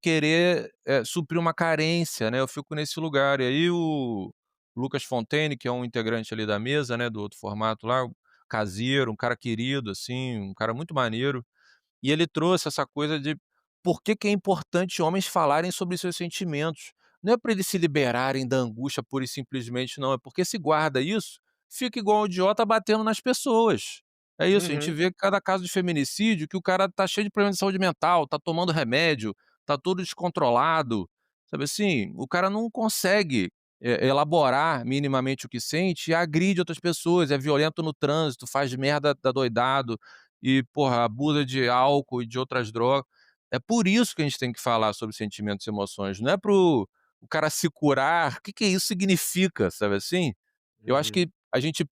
querer, suprir uma carência, né, eu fico nesse lugar. E aí o Lucas Fontaine, que é um integrante ali da mesa, né, do outro formato lá, caseiro, um cara querido, assim, um cara muito maneiro, e ele trouxe essa coisa de por que que é importante homens falarem sobre seus sentimentos. Não é para eles se liberarem da angústia pura e simplesmente não, é porque se guarda isso, fica igual um idiota batendo nas pessoas. É isso, a gente Uhum. vê cada caso de feminicídio que o cara tá cheio de problema de saúde mental, tá tomando remédio, tá todo descontrolado, sabe assim? O cara não consegue, elaborar minimamente o que sente e agride outras pessoas, é violento no trânsito, faz merda, tá doidado. e, porra, abusa de álcool e de outras drogas. É por isso que a gente tem que falar sobre sentimentos e emoções, não é para o cara se curar. O que que isso significa, sabe assim? Eu acho Uhum. que a gente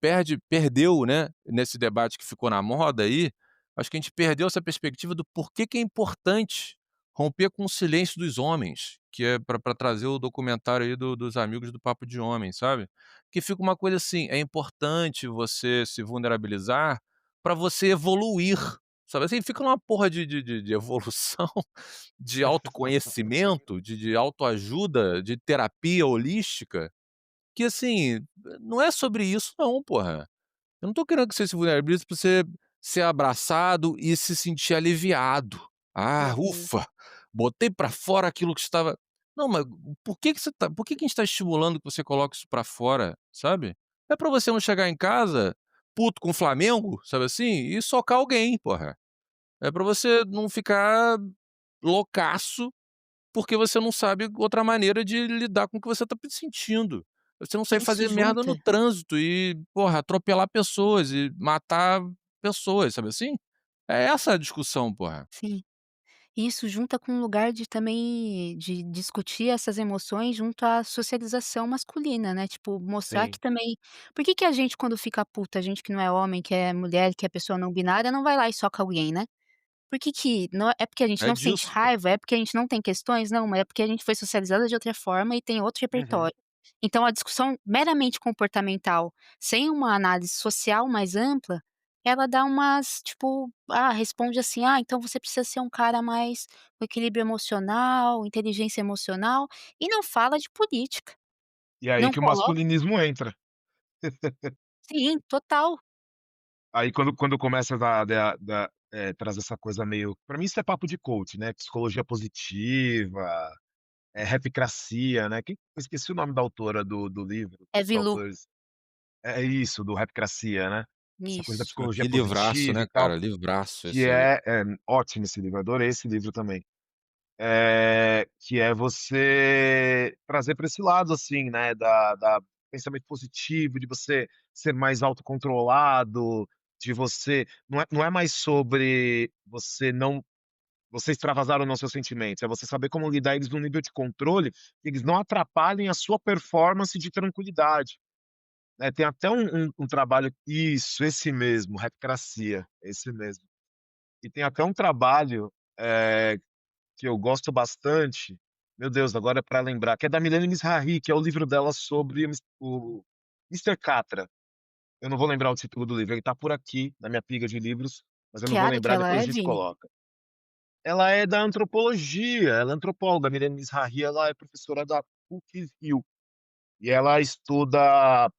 perdeu, né, nesse debate que ficou na moda aí, acho que a gente perdeu essa perspectiva do porquê que é importante romper com o silêncio dos homens, que é para trazer o documentário aí dos amigos do Papo de Homem, sabe. Que fica uma coisa assim, é importante você se vulnerabilizar para você evoluir, sabe assim, fica numa porra de evolução, de autoconhecimento, de autoajuda, de terapia holística, que assim, não é sobre isso não, porra. Eu não tô querendo que você se vulnerabilize pra você ser abraçado e se sentir aliviado. "Ah, Uhum. ufa, botei pra fora aquilo que estava". Não, mas por que que a gente tá estimulando que você coloque isso pra fora, sabe? É pra você não chegar em casa puto com o Flamengo, sabe assim, e socar alguém, porra. É pra você não ficar loucaço porque você não sabe outra maneira de lidar com o que você tá sentindo. Você não sabe Isso fazer merda no junta trânsito e, porra, atropelar pessoas e matar pessoas, sabe assim? É essa a discussão, porra. sim. Isso junta com um lugar de também de discutir essas emoções junto à socialização masculina, né, tipo, mostrar Sim. que também por que que a gente quando fica puta, a gente que não é homem, que é mulher, que é pessoa não binária, não vai lá e soca alguém, né? Por que que não é porque a gente É não sente disso, pô. raiva, é porque a gente não tem questões? Não, mas é porque a gente foi socializada de outra forma e tem outro Uhum. repertório. Então a discussão meramente comportamental, sem uma análise social mais ampla, ela dá umas tipo, responde assim: "Ah, então você precisa ser um cara mais com equilíbrio emocional, inteligência emocional", e não fala de política, E aí não que o coloca masculinismo entra. sim, total. Aí quando começa trazer essa coisa meio pra mim isso é papo de coach, né, psicologia positiva, Rapcracia, né, quem eu esqueci o nome da autora do livro, É dos Vilu. autores. É isso, do Rapcracia, né. Essa coisa da Isso. psicologia Que livraço, positiva né, e tal, cara, livraço que esse aí. é ótimo esse livro, adorei esse livro também. Que é você trazer para esse lado, assim, né, da pensamento positivo, de você ser mais autocontrolado, de você não é mais sobre você extravasar ou não seus sentimentos, é você saber como lidar eles num nível de controle, que eles não atrapalhem a sua performance de tranquilidade, né. Tem até um trabalho isso, esse mesmo, Rapcracia, esse mesmo. E tem até um trabalho, que eu gosto bastante, meu Deus, agora é pra lembrar, que é da Milene Mizrahi, que é o livro dela sobre o Mister Catra. Eu não vou lembrar o título do livro, ele tá por aqui na minha pilha de livros, mas eu Que não vou área que lembrar, ela depois a é, gente Vini? coloca. Ela é da antropologia, ela é antropóloga, a Milene Mizrahi, ela é professora da PUC-Rio, e ela estuda,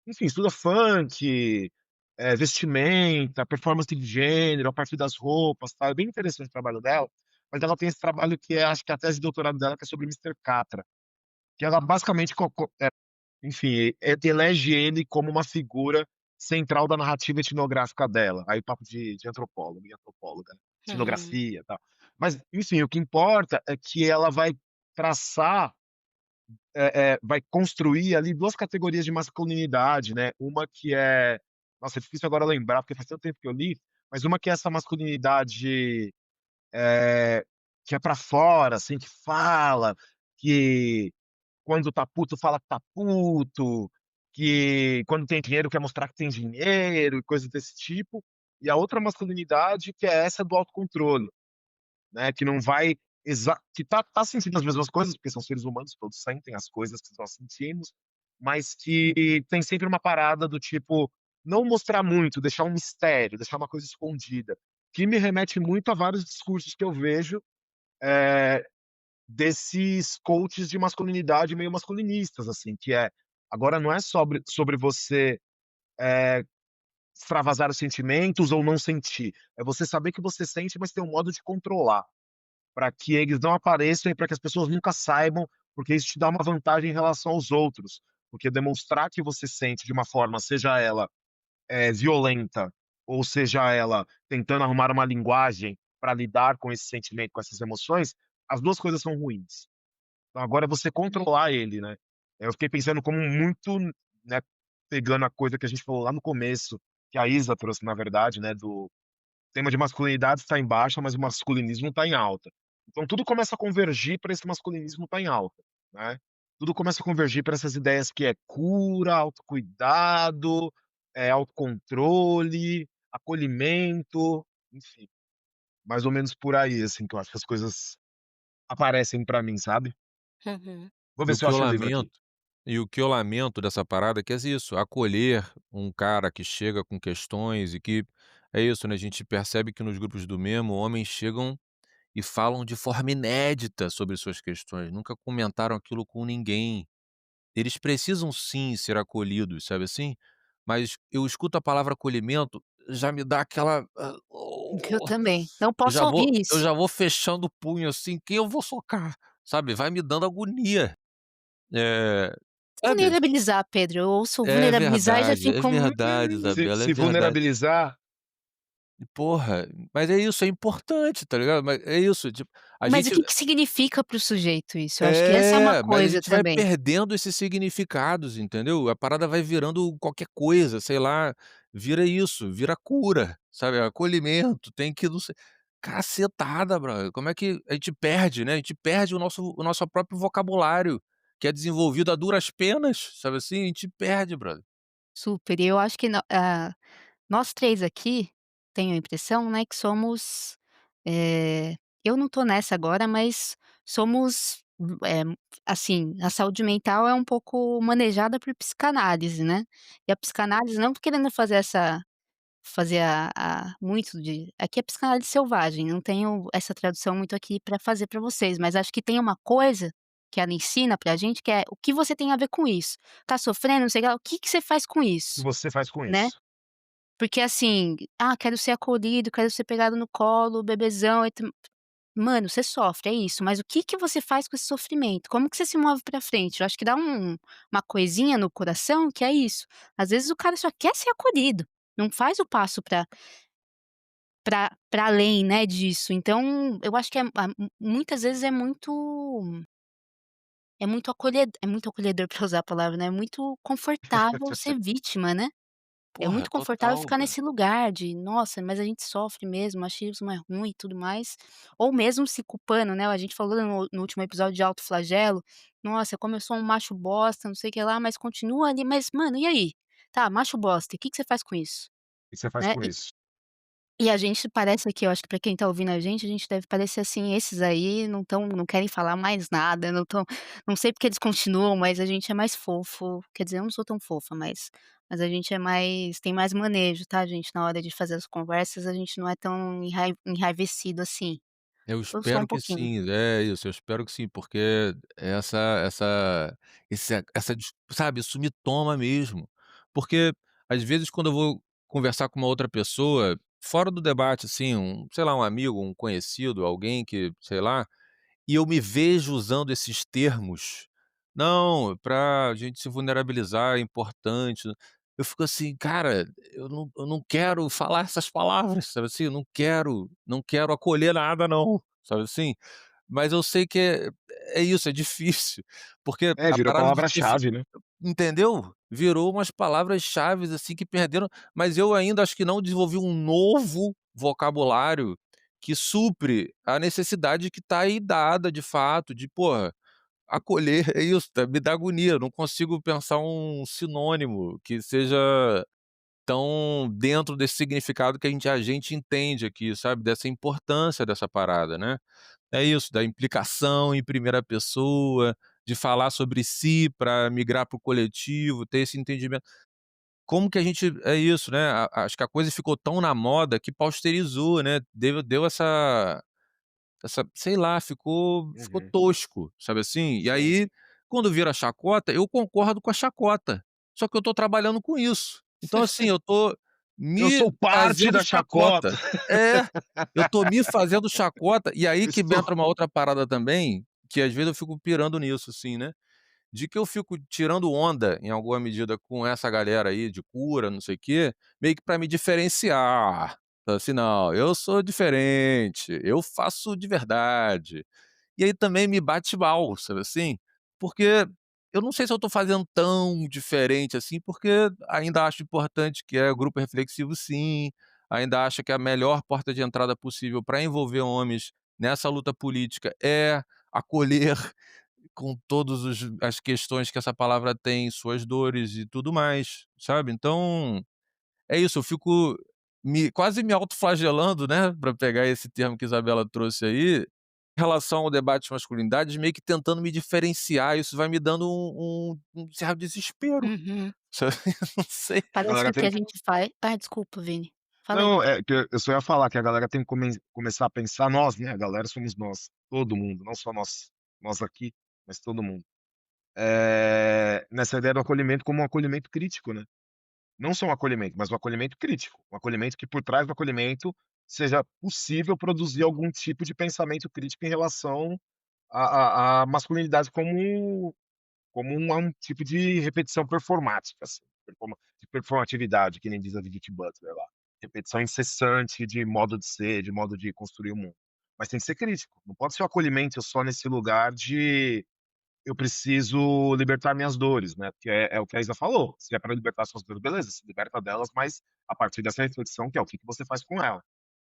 enfim, estuda funk, vestimenta, performance de gênero, a partir das roupas, tal, é bem interessante o trabalho dela, mas ela tem esse trabalho que é acho que é a tese de doutorado dela, que é sobre Mister Catra, que ela basicamente enfim, elege ele como uma figura central da narrativa etnográfica dela, aí papo de antropólogo e antropóloga, né, Uhum. etnografia, e tal. Mas, enfim, o que importa é que ela vai traçar, vai construir ali 2 categorias de masculinidade, né, uma que é nossa, é difícil agora lembrar, porque faz tanto tempo que eu li, mas uma que é essa masculinidade, eh, que é pra fora, assim, que fala, que quando tá puto fala que tá puto, que quando tem dinheiro quer mostrar que tem dinheiro e coisas desse tipo, e a outra masculinidade que é essa do autocontrole, né, que não vai que tá sentindo as mesmas coisas, porque são seres humanos, todos sentem as coisas que nós sentimos, mas que tem sempre uma parada do tipo, não mostrar muito, deixar um mistério, deixar uma coisa escondida, que me remete muito a vários discursos que eu vejo, eh, desses coaches de masculinidade meio masculinistas, assim, que é, agora não é sobre você, eh, extravasar os sentimentos ou não sentir, é você saber que você sente, mas tem um modo de controlar. Para que eles não apareçam e para que as pessoas nunca saibam, porque isso te dá uma vantagem em relação aos outros, porque demonstrar que você sente de uma forma, seja ela, violenta, ou seja ela tentando arrumar uma linguagem para lidar com esse sentimento, com essas emoções, as 2 coisas são ruins. Então agora é você controlar ele, né. Eu fiquei pensando como muito, né, pegando a coisa que a gente falou lá no começo, que a Isa trouxe na verdade, né, do tema de masculinidade está em baixa, mas o masculinismo está em alta. Então tudo começa a convergir para esse masculinismo estar em alta, né. Tudo começa a convergir para essas ideias que é cura, autocuidado, autocontrole, acolhimento, enfim, mais ou menos por aí, assim, que eu acho que as coisas aparecem pra mim, sabe. Uhum. Vou E ver o se eu que eu acho o livro aqui. lamento e o que eu lamento dessa parada é que é isso, acolher um cara que chega com questões e que é isso, né, a gente percebe que nos grupos do Memo, homens chegam e falam de forma inédita sobre suas questões, nunca comentaram aquilo com ninguém. Eles precisam sim ser acolhidos, sabe assim? Mas eu escuto a palavra acolhimento, já me dá aquela, Eu também. Não posso ouvir eu isso. já vou fechando o punho, assim, quem eu vou socar, sabe? Vai me dando agonia. Eh, sabe? Vulnerabilizar, Pedro, eu ouço vulnerabilizar e já É fico: verdade, Se Isabela, é se verdade. vulnerabilizar, E porra, mas é isso, é importante, tá ligado? Mas é isso, tipo, a mas o gente que que significa para o sujeito isso? Eu acho que essa é uma é, mas a coisa gente vai também. perdendo esses significados, entendeu? A parada vai virando qualquer coisa, sei lá, vira isso, vira cura, sabe, acolhimento, tem que não sei cacetada, brother, como é que a gente perde, né, a gente perde o nosso próprio vocabulário, que é desenvolvido a duras penas, sabe assim, a gente perde, brother. Super, e eu acho que nós 3 aqui, tenho a impressão, né, que somos, eh, eu não tô nessa agora, mas somos, assim, a saúde mental é um pouco manejada por psicanálise, né. E a psicanálise não tô querendo fazer a muito de aqui é psicanálise selvagem, não tenho essa tradução muito aqui pra fazer pra vocês, mas acho que tem uma coisa que ela ensina pra gente que é: "O que você tem a ver com isso? Tá sofrendo, não sei o que lá, o que que você faz com o que isso?", você faz com né. isso? Porque assim, quero ser acolhido, quero ser pegado no colo, bebezão e mano, você sofre, é isso, mas o que que você faz com esse sofrimento? Como que você se move pra frente? Eu acho que dá uma coisinha no coração que é isso, às vezes o cara só quer ser acolhido, não faz o passo pra além, né, disso. Então, eu acho que muitas vezes é muito acolhedor pra usar a palavra, né, é muito confortável ser vítima, né. É Porra, muito confortável total, ficar cara. nesse lugar de: "Nossa, mas a gente sofre mesmo, o machismo é ruim e tudo mais", ou mesmo se culpando, né, a gente falou no último episódio de autoflagelo, "Nossa, como eu sou um macho bosta, não sei o que lá", mas continua ali, mas mano, e aí? Tá, macho bosta, e que você faz com isso? O que você faz Né, com isso? e a gente parece que eu acho que pra quem tá ouvindo a gente deve parecer assim, esses aí não querem falar mais nada, não sei porque eles continuam, mas a gente é mais fofo, quer dizer, eu não sou tão fofa, mas a gente é mais tem mais manejo, tá gente, na hora de fazer as conversas, a gente não é tão enraivecido assim. Eu Eu sou um espero que pouquinho. sim, é isso, eu espero que sim, porque essa sabe, isso me toma mesmo. Porque, às vezes, quando eu vou conversar com uma outra pessoa, fora do debate, assim, sei lá, um amigo, um conhecido, alguém que, sei lá, e eu me vejo usando esses termos. "Não, pra gente se vulnerabilizar é importante", eu fico assim: "Cara, eu não quero falar essas palavras", sabe assim, eu não quero acolher nada não, sabe assim. Mas eu sei que é isso, é difícil, porque É, a virou parada de ter palavra-chave, né. entendeu? Virou umas palavras-chaves, assim, que perderam mas eu ainda acho que não desenvolvi um novo vocabulário que supre a necessidade que está aí dada de fato, de, porra, acolher é isso, me dá agonia, eu não consigo pensar um sinônimo que seja tão dentro desse significado que a gente entende aqui, sabe, dessa importância dessa parada, né. É isso, da implicação em primeira pessoa, de falar sobre si para migrar para o coletivo, ter esse entendimento. Como que a gente é isso, né, acho que a coisa ficou tão na moda que posterizou, né, deu essa sei lá, ficou Uhum, tosco, sabe assim? E sim. aí, quando vira chacota, eu concordo com a chacota, só que eu tô trabalhando com isso. Então assim, eu tô Eu me sou parte fazendo da chacota. chacota. É, eu tô me fazendo chacota, e aí Eu que estou entra uma outra parada também, que às vezes eu fico pirando nisso, assim, né, de que eu fico tirando onda, em alguma medida, com essa galera aí de cura, não sei o quê, meio que pra me diferenciar. Então assim: "Não, eu sou diferente, eu faço de verdade". E aí também me bate mal, sabe assim? Porque eu não sei se eu tô fazendo tão diferente assim, porque ainda acho importante que é grupo reflexivo sim, ainda acha que a melhor porta de entrada possível para envolver homens nessa luta política é acolher com todos os as questões que essa palavra tem, suas dores e tudo mais, sabe. Então, é isso, eu fico quase me autoflagelando, né, para pegar esse termo que a Isabela trouxe aí, em relação ao debate de masculinidades, meio que tentando me diferenciar, isso vai me dando um certo desespero, Uhum. sabe, não sei. A Parece que galera o que tem a gente faz desculpa, Vini. Fala aí. não, é que eu só ia falar que a galera tem que começar a pensar nós, né, a galera somos nós, todo mundo, não só nós aqui, mas todo mundo. Nessa ideia do acolhimento como um acolhimento crítico, né. Não só um acolhimento, mas um acolhimento crítico, um acolhimento que por trás do acolhimento seja possível produzir algum tipo de pensamento crítico em relação à masculinidade como um tipo de repetição performática, assim, de performatividade, que nem diz a Judith Butler lá. Repetição incessante de modo de ser, de modo de construir o mundo. Mas tem que ser crítico, não pode ser o acolhimento só nesse lugar de eu preciso libertar minhas dores, né, porque é o que a Isa falou, se é para libertar suas dores, beleza, se liberta delas, mas a partir dessa reflexão que é o que você faz com ela,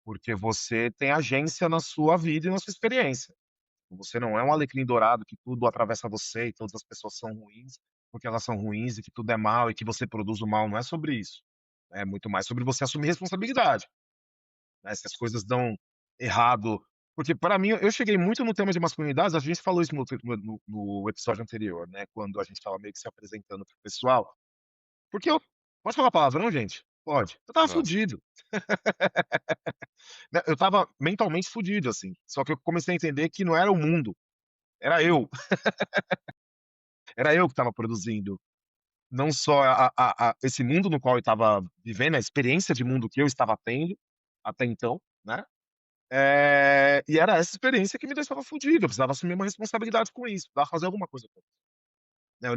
porque você tem agência na sua vida e na sua experiência. Você não é um alecrim dourado que tudo atravessa você e todas as pessoas são ruins, porque elas são ruins e que tudo é mal e que você produz o mal, não é sobre isso. É muito mais sobre você assumir responsabilidade, né, se as coisas dão errado porque para mim eu cheguei muito no tema de masculinidades, a gente falou isso no episódio anterior, né, quando a gente estava meio que se apresentando para o pessoal, porque eu pode falar palavrão, gente? Pode. Eu estava Ó, fudido, né, eu estava mentalmente fudido, assim, só que eu comecei a entender que não era o mundo, era eu. Era eu que estava produzindo, não só a esse mundo no qual eu estava vivendo, a experiência de mundo que eu estava tendo, até então, né, e era essa experiência que me deixava fudido, eu precisava assumir uma responsabilidade com isso, precisava fazer alguma coisa com isso, né,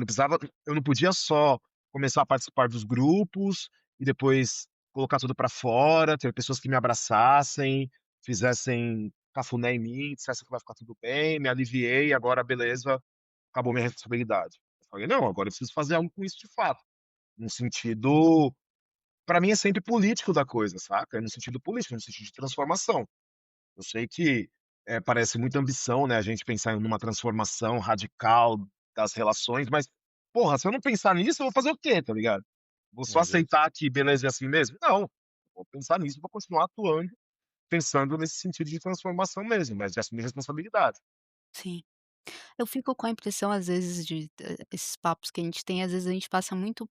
eu não podia só começar a participar dos grupos e depois colocar tudo pra fora, ter pessoas que me abraçassem, fizessem cafuné em mim, dissessem que vai ficar tudo bem, me aliviei, agora beleza, acabou minha responsabilidade. Eu falei: "Não, agora eu preciso fazer algo com isso de fato", num sentido pra mim é sempre político da coisa, saca, é no sentido político, no sentido de transformação. Eu sei que, parece muita ambição, né, a gente pensar em uma transformação radical das relações, mas, porra, se eu não pensar nisso, eu vou fazer o quê, tá ligado? Vou só exato. aceitar que beleza é assim mesmo? Não, vou pensar nisso, vou continuar atuando, pensando nesse sentido de transformação mesmo, mas de assumir responsabilidade. Sim. Eu fico com a impressão, às vezes, esses papos que a gente tem, às vezes a gente passa muito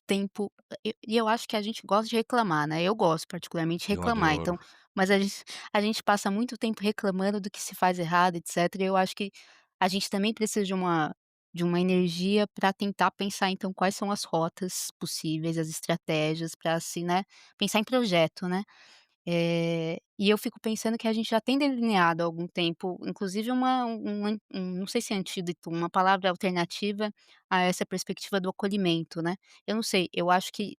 tempo e eu acho que a gente gosta de reclamar, né, eu gosto particularmente de Eu reclamar, então adoro. mas a gente passa muito tempo reclamando do que se faz errado, etcétera, e eu acho que a gente também precisa de uma energia para tentar pensar, então, quais são as rotas possíveis, as estratégias para assim, né, pensar em projeto, né. E eu fico pensando que a gente já tem delineado há algum tempo, inclusive não sei se é antídoto, uma palavra alternativa a essa perspectiva do acolhimento, né. Eu não sei, eu acho que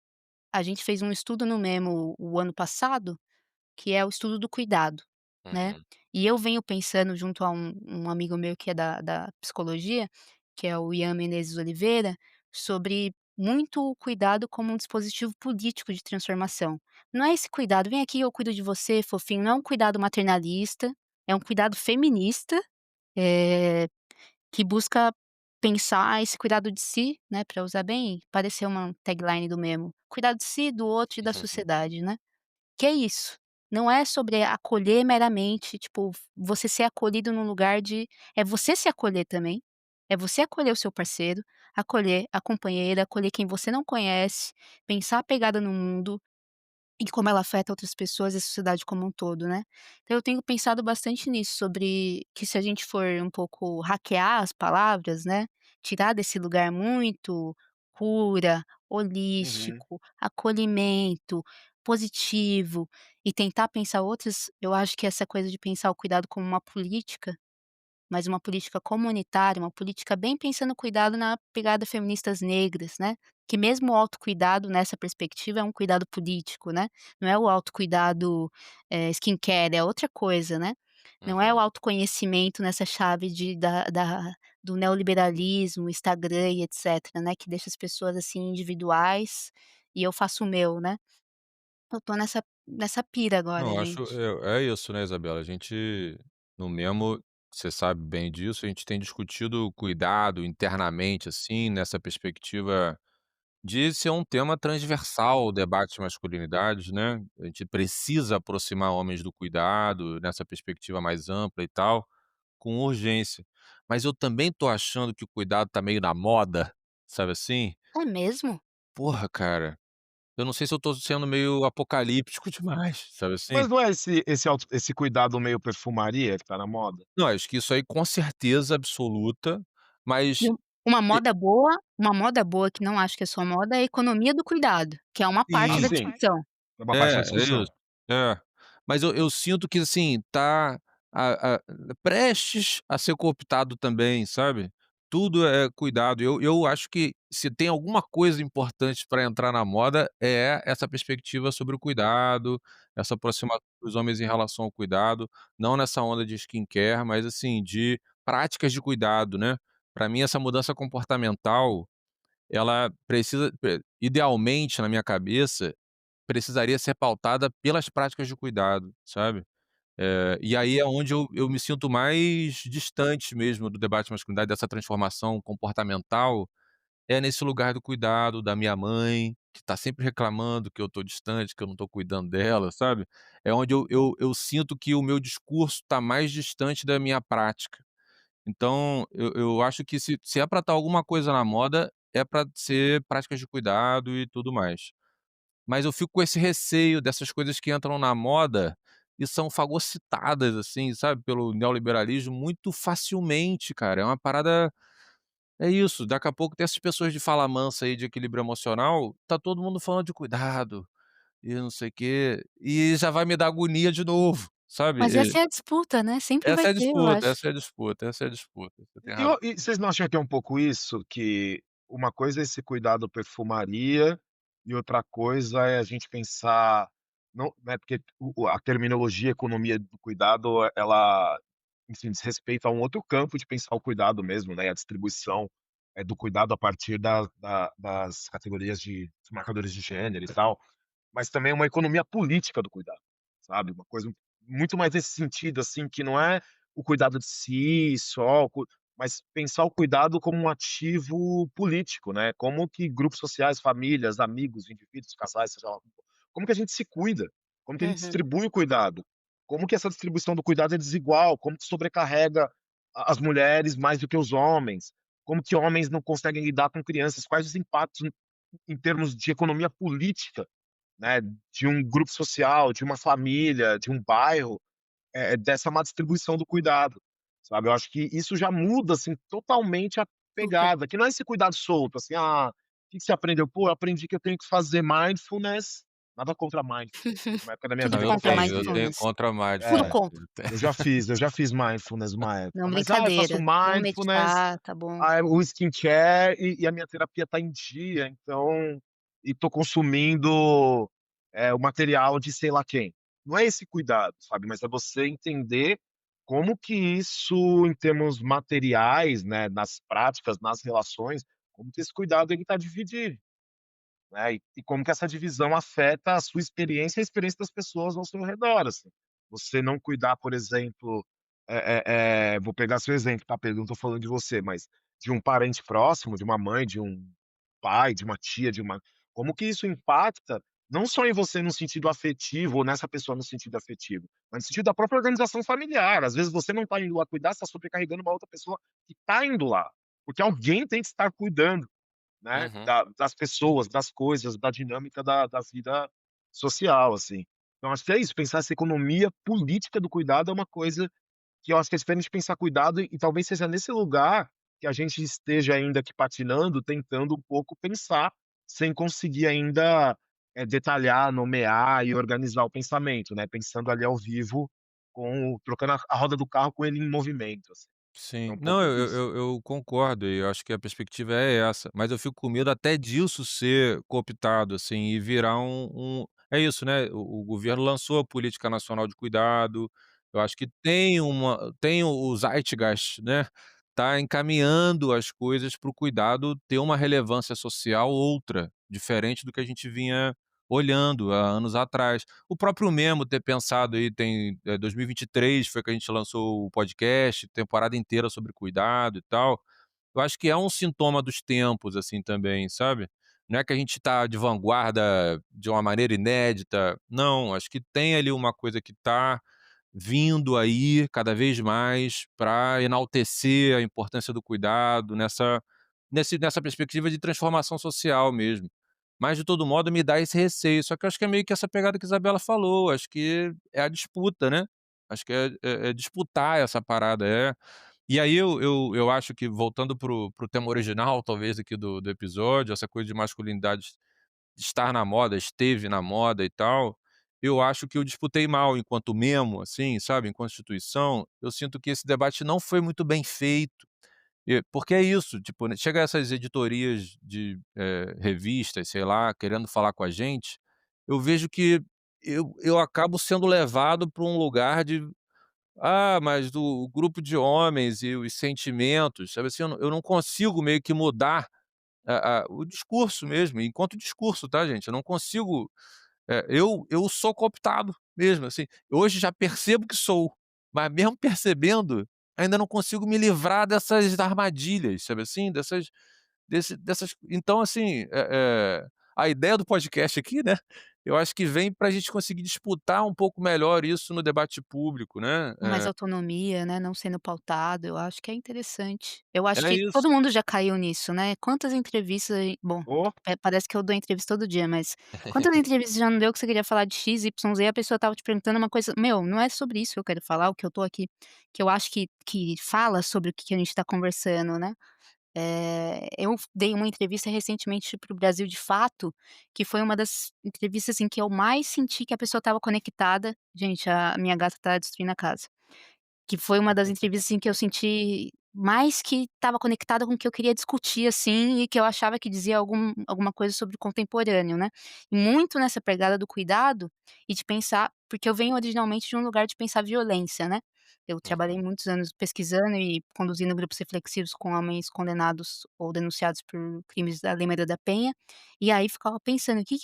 a gente fez um estudo no Memo o ano passado, que é o estudo do cuidado, né. Uhum. E eu venho pensando junto a um amigo meu que é da psicologia, que é o Ian Menezes Oliveira, sobre muito o cuidado como um dispositivo político de transformação. Não é esse cuidado: "Vem aqui, eu cuido de você, fofinho", não é um cuidado maternalista, é um cuidado feminista, eh, que busca pensar esse cuidado de si, né, para usar bem parecer uma tagline do Memo, cuidar de si, do outro e da Uhum. sociedade, né. Que é isso, não é sobre acolher meramente, tipo, você ser acolhido num lugar de é você se acolher também, é você acolher o seu parceiro, acolher a companheira, acolher quem você não conhece, pensar a pegada no mundo, e como ela afeta outras pessoas e a sociedade como um todo, né. Então eu tenho pensado bastante nisso, sobre que se a gente for um pouco hackear as palavras, né, tirar desse lugar muito cura, Uhum, holístico, acolhimento, positivo, e tentar pensar outras eu acho que essa coisa de pensar o cuidado como uma política, mas uma política comunitária, uma política bem pensando no cuidado na pegada feministas negras, né, que mesmo o autocuidado nessa perspectiva é um cuidado político, né, não é o autocuidado, skincare, é outra coisa, né. Não é o Uhum. autoconhecimento nessa chave do neoliberalismo, Instagram e etcétera, né, que deixa as pessoas, assim, individuais, e eu faço o meu, né. Eu tô nessa pira agora, Não, acho gente. é isso, né, Isabela, a gente no Memo, você sabe bem disso, a gente tem discutido cuidado internamente, assim, nessa perspectiva de ser um tema transversal, o debate de masculinidades, né, a gente precisa aproximar homens do cuidado, nessa perspectiva mais ampla e tal, com urgência. Mas eu também tô achando que o cuidado tá meio na moda, sabe assim? É mesmo? Porra, cara, eu não sei se eu tô sendo meio apocalíptico demais, sabe assim? Mas não é esse cuidado meio perfumaria que tá na moda? Não, acho que isso aí com certeza absoluta, mas E uma e moda boa que não acho que é só moda, é a economia do cuidado, que é uma parte Ah, da isso. sim, discussão. é uma parte da É discussão. isso. É. Mas eu sinto que, assim, tá a prestes a ser cooptado também, sabe. Tudo é cuidado. Eu acho que se tem alguma coisa importante para entrar na moda, é essa perspectiva sobre o cuidado, essa aproximação dos homens em relação ao cuidado, não nessa onda de skincare, mas, assim, de práticas de cuidado, né. Para mim essa mudança comportamental, ela precisa idealmente, na minha cabeça, precisaria ser pautada pelas práticas de cuidado, sabe. E aí é onde eu me sinto mais distante mesmo do debate de masculinidade, dessa transformação comportamental, é nesse lugar do cuidado, da minha mãe, que tá sempre reclamando que eu tô distante, que eu não tô cuidando dela, sabe. É onde eu sinto que o meu discurso tá mais distante da minha prática. Então eu acho que se é pra estar alguma coisa na moda, é pra ser práticas de cuidado e tudo mais. Mas eu fico com esse receio dessas coisas que entram na moda e são fagocitadas, assim, sabe, pelo neoliberalismo muito facilmente, cara. É uma parada é isso, daqui a pouco tem essas pessoas de fala mansa aí, de equilíbrio emocional, tá todo mundo falando de cuidado e não sei o quê, e já vai me dar agonia de novo, sabe. Mas essa é a disputa, né, sempre vai Essa é a ter, eu disputa, acho. essa é a disputa, essa é a disputa, você tem E razão. o e vocês não acham que é um pouco isso? Que uma coisa é esse cuidado perfumaria, e outra coisa é a gente pensar não, né, porque a terminologia economia do cuidado, ela, enfim, diz respeito a um outro campo de pensar o cuidado mesmo, né, a distribuição, do cuidado a partir das categorias de dos marcadores de gênero e tal. Mas também uma economia política do cuidado, sabe, uma coisa muito mais nesse sentido, assim, que não é o cuidado de si só, mas pensar o cuidado como um ativo político, né, como que grupos sociais, famílias, amigos, indivíduos, casais, seja lá como que a gente se cuida, como que a gente Uhum. distribui o cuidado, como que essa distribuição do cuidado é desigual, como que sobrecarrega a as mulheres mais do que os homens, como que homens não conseguem lidar com crianças, quais os impactos em termos de economia política, né, de um grupo social, de uma família, de um bairro, dessa má distribuição do cuidado, sabe. Eu acho que isso já muda, assim, totalmente a Super. pegada, que não é esse cuidado solto, assim: "Ah, o que que você aprendeu?". "Pô, eu aprendi que eu tenho que fazer mindfulness", nada contra mindfulness, teve uma época da minha Tudo Não, vida que eu contra eu fazia. tenho mindfulness. contra Tudo É, mindfulness. contra. eu já fiz mindfulness uma Não, época, mas: "Ah, eu faço brincadeira. Vamos mindfulness, meditar, tá bom. o skincare e a minha terapia tá em dia, então e tô consumindo, o material de sei lá quem". Não é esse cuidado, sabe, mas é você entender como que isso, em termos materiais, né, nas práticas, nas relações, como que esse cuidado ele tá dividido, né, e como que essa divisão afeta a sua experiência e a experiência das pessoas ao seu redor, assim. Você não cuidar, por exemplo, vou pegar seu exemplo, tá, Pedro, não tô falando de você, mas de um parente próximo, de uma mãe, de um pai, de uma tia, de uma como que isso impacta, não só em você no sentido afetivo ou nessa pessoa no sentido afetivo, mas no sentido da própria organização familiar. Às vezes você não tá indo lá cuidar, você tá sobrecarregando uma outra pessoa que tá indo lá, porque alguém tem que estar cuidando. Né, Uhum. das pessoas, das coisas, da dinâmica da vida social, assim. Então acho que é isso, pensar essa economia política do cuidado é uma coisa que eu acho que é diferente de pensar cuidado e talvez seja nesse lugar que a gente esteja ainda aqui patinando, tentando um pouco pensar, sem conseguir ainda, detalhar, nomear e organizar o pensamento, né, pensando ali ao vivo com trocando a roda do carro com ele em movimento, assim. É Sim. um Não, pouco isso. eu concordo e eu acho que a perspectiva é essa, mas eu fico com medo até disso ser cooptado, assim, e virar é isso, né, o governo lançou a Política Nacional de Cuidado, eu acho que tem o Zeitgeist, né, tá encaminhando as coisas para o cuidado ter uma relevância social outra, diferente do que a gente vinha olhando há anos atrás. O próprio Memo ter pensado aí tem, 2023 foi que a gente lançou o podcast, temporada inteira sobre cuidado e tal. Eu acho que é um sintoma dos tempos, assim, também, sabe. Não é que a gente tá de vanguarda de uma maneira inédita, não, acho que tem ali uma coisa que tá vindo aí cada vez mais para enaltecer a importância do cuidado nessa perspectiva de transformação social mesmo. Mas de todo modo me dá esse receio, só que eu acho que é meio que essa pegada que a Isabela falou, acho que é a disputa, né, acho que é disputar essa parada, e aí eu acho que voltando pro tema original, talvez, aqui do episódio, essa coisa de masculinidade estar na moda, esteve na moda e tal, eu acho que eu disputei mal enquanto Memo, assim, sabe, enquanto instituição, eu sinto que esse debate não foi muito bem feito, porque é isso, tipo, né, chega essas editorias de, revistas, sei lá, querendo falar com a gente, eu vejo que eu acabo sendo levado para um lugar de ah, mas do o grupo de homens e os sentimentos, sabe assim, eu não consigo meio que mudar a o discurso mesmo, enquanto discurso, tá, gente, eu não consigo, eu sou cooptado mesmo, assim, hoje já percebo que sou, mas mesmo percebendo, ainda não consigo me livrar dessas armadilhas, sabe assim, dessas então assim, a ideia do podcast aqui, né, eu acho que vem pra gente conseguir disputar um pouco melhor isso no debate público, né, Com mais autonomia, né, não sendo pautado, eu acho que é interessante. Eu acho é que isso. todo mundo já caiu nisso, né. Quantas entrevistas bom, Oh, parece que eu dou entrevista todo dia, mas quantas entrevistas já não deu que você queria falar de X, Y, Z, e a pessoa estava te perguntando uma coisa: "Meu, não é sobre isso que eu quero falar, o que eu tô aqui", que eu acho que fala sobre o que a gente tá conversando, né. Eu dei uma entrevista recentemente para o Brasil de Fato, que foi uma das entrevistas, em que eu mais senti que a pessoa estava conectada. Gente, a minha gata tá destruindo a casa. Que foi uma das entrevistas, assim, que eu senti mais que estava conectada com o que eu queria discutir, assim, e que eu achava que dizia alguma coisa sobre o contemporâneo, né. E muito nessa pegada do cuidado e de pensar porque eu venho originalmente de um lugar de pensar violência, né. Eu trabalhei Uhum. muitos anos pesquisando e conduzindo grupos reflexivos com homens condenados ou denunciados por crimes da Lei Maria da Penha, e aí ficava pensando o que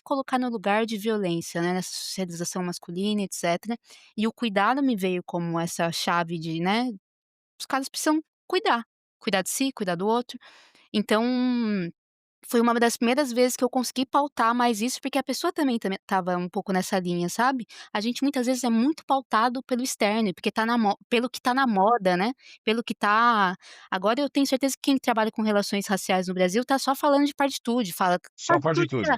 colocar no lugar de violência, né, nessa socialização masculina, etcétera. E o cuidado me veio como essa chave de, né, os caras precisam cuidar, cuidar de si, cuidar do outro. Então, foi uma das primeiras vezes que eu consegui pautar mais isso, porque a pessoa também estava um pouco nessa linha, sabe. A gente muitas vezes é muito pautado pelo externo, porque tá na mo pelo que tá na moda, né, pelo que tá agora eu tenho certeza que quem trabalha com relações raciais no Brasil tá só falando de partitude, fala: só "Partitude partitude.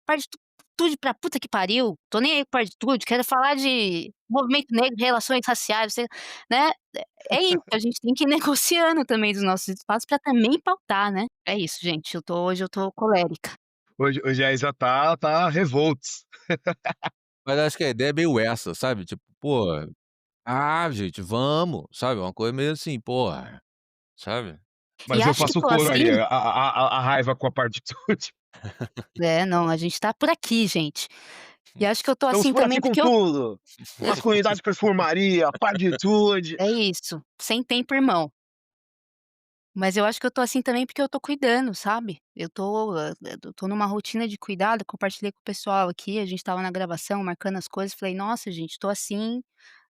Partitude pra puta que pariu, tô nem aí com partitude, quero falar de movimento negro, relações raciais, você", né. É isso, a gente tem que ir negociando também dos nossos espaços pra também pautar, né. É isso, gente, hoje eu tô colérica. Hoje a Isa tá revolts. Mas acho que a ideia é meio essa, sabe, tipo, pô, ah, gente, vamos, sabe, uma coisa meio assim, porra, sabe. E Mas eu acho que faço tô coro aí, assim a raiva com a partitude. não, a gente tá por aqui, gente. E acho que eu tô Estamos assim por também aqui com porque eu tudo. Masculinidade, perfumaria, partitude. é isso, sem tempo, irmão. Mas eu acho que eu tô assim também porque eu tô cuidando, sabe. Eu tô numa rotina de cuidado, compartilhei com o pessoal aqui, a gente estava na gravação marcando as coisas, falei: "Nossa gente, tô assim,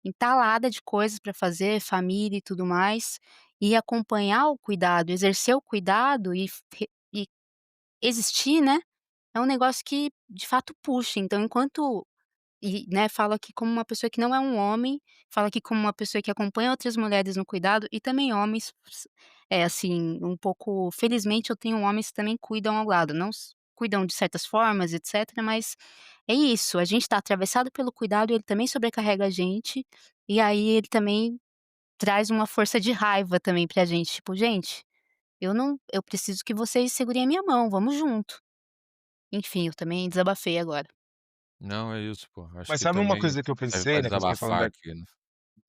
entalada de coisas pra fazer, família e tudo mais", e acompanhar o cuidado, exercer o cuidado e existir, né, é um negócio que de fato puxa, então enquanto né, falo aqui como uma pessoa que não é um homem, falo aqui como uma pessoa que acompanha outras mulheres no cuidado e também homens, assim, um pouco felizmente eu tenho homens que também cuidam ao lado, não s cuidam de certas formas, etcétera, mas é isso, a gente tá atravessado pelo cuidado e ele também sobrecarrega a gente, e aí ele também traz uma força de raiva também pra gente, tipo: "Gente, eu preciso que vocês segurem a minha mão, vamos junto". Enfim, eu também desabafei agora. Não, é isso, pô, acho Mas que sabe uma também coisa que eu serve pra pensei, né, que desabafar aqui, né.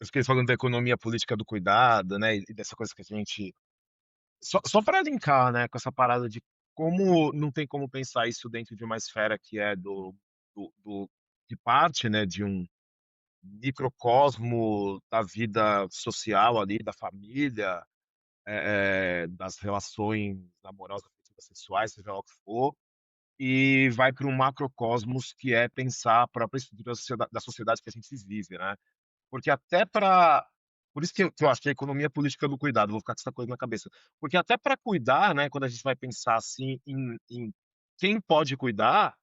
eu fiquei falando da economia política do cuidado, né, e dessa coisa que a gente só pra linkar, né, com essa parada de como não tem como pensar isso dentro de uma esfera que é do de parte, né, de um microcosmo da vida social ali, da família, das relações amorosas, afetivas, sexuais, seja lá o que for. e vai para um macrocosmos que é pensar a própria estrutura da sociedade que a gente vive, né. Porque até para por isso que eu acho que a economia política do cuidado, vou ficar com essa coisa na cabeça. Porque até para cuidar, né, quando a gente vai pensar, assim, em quem pode cuidar,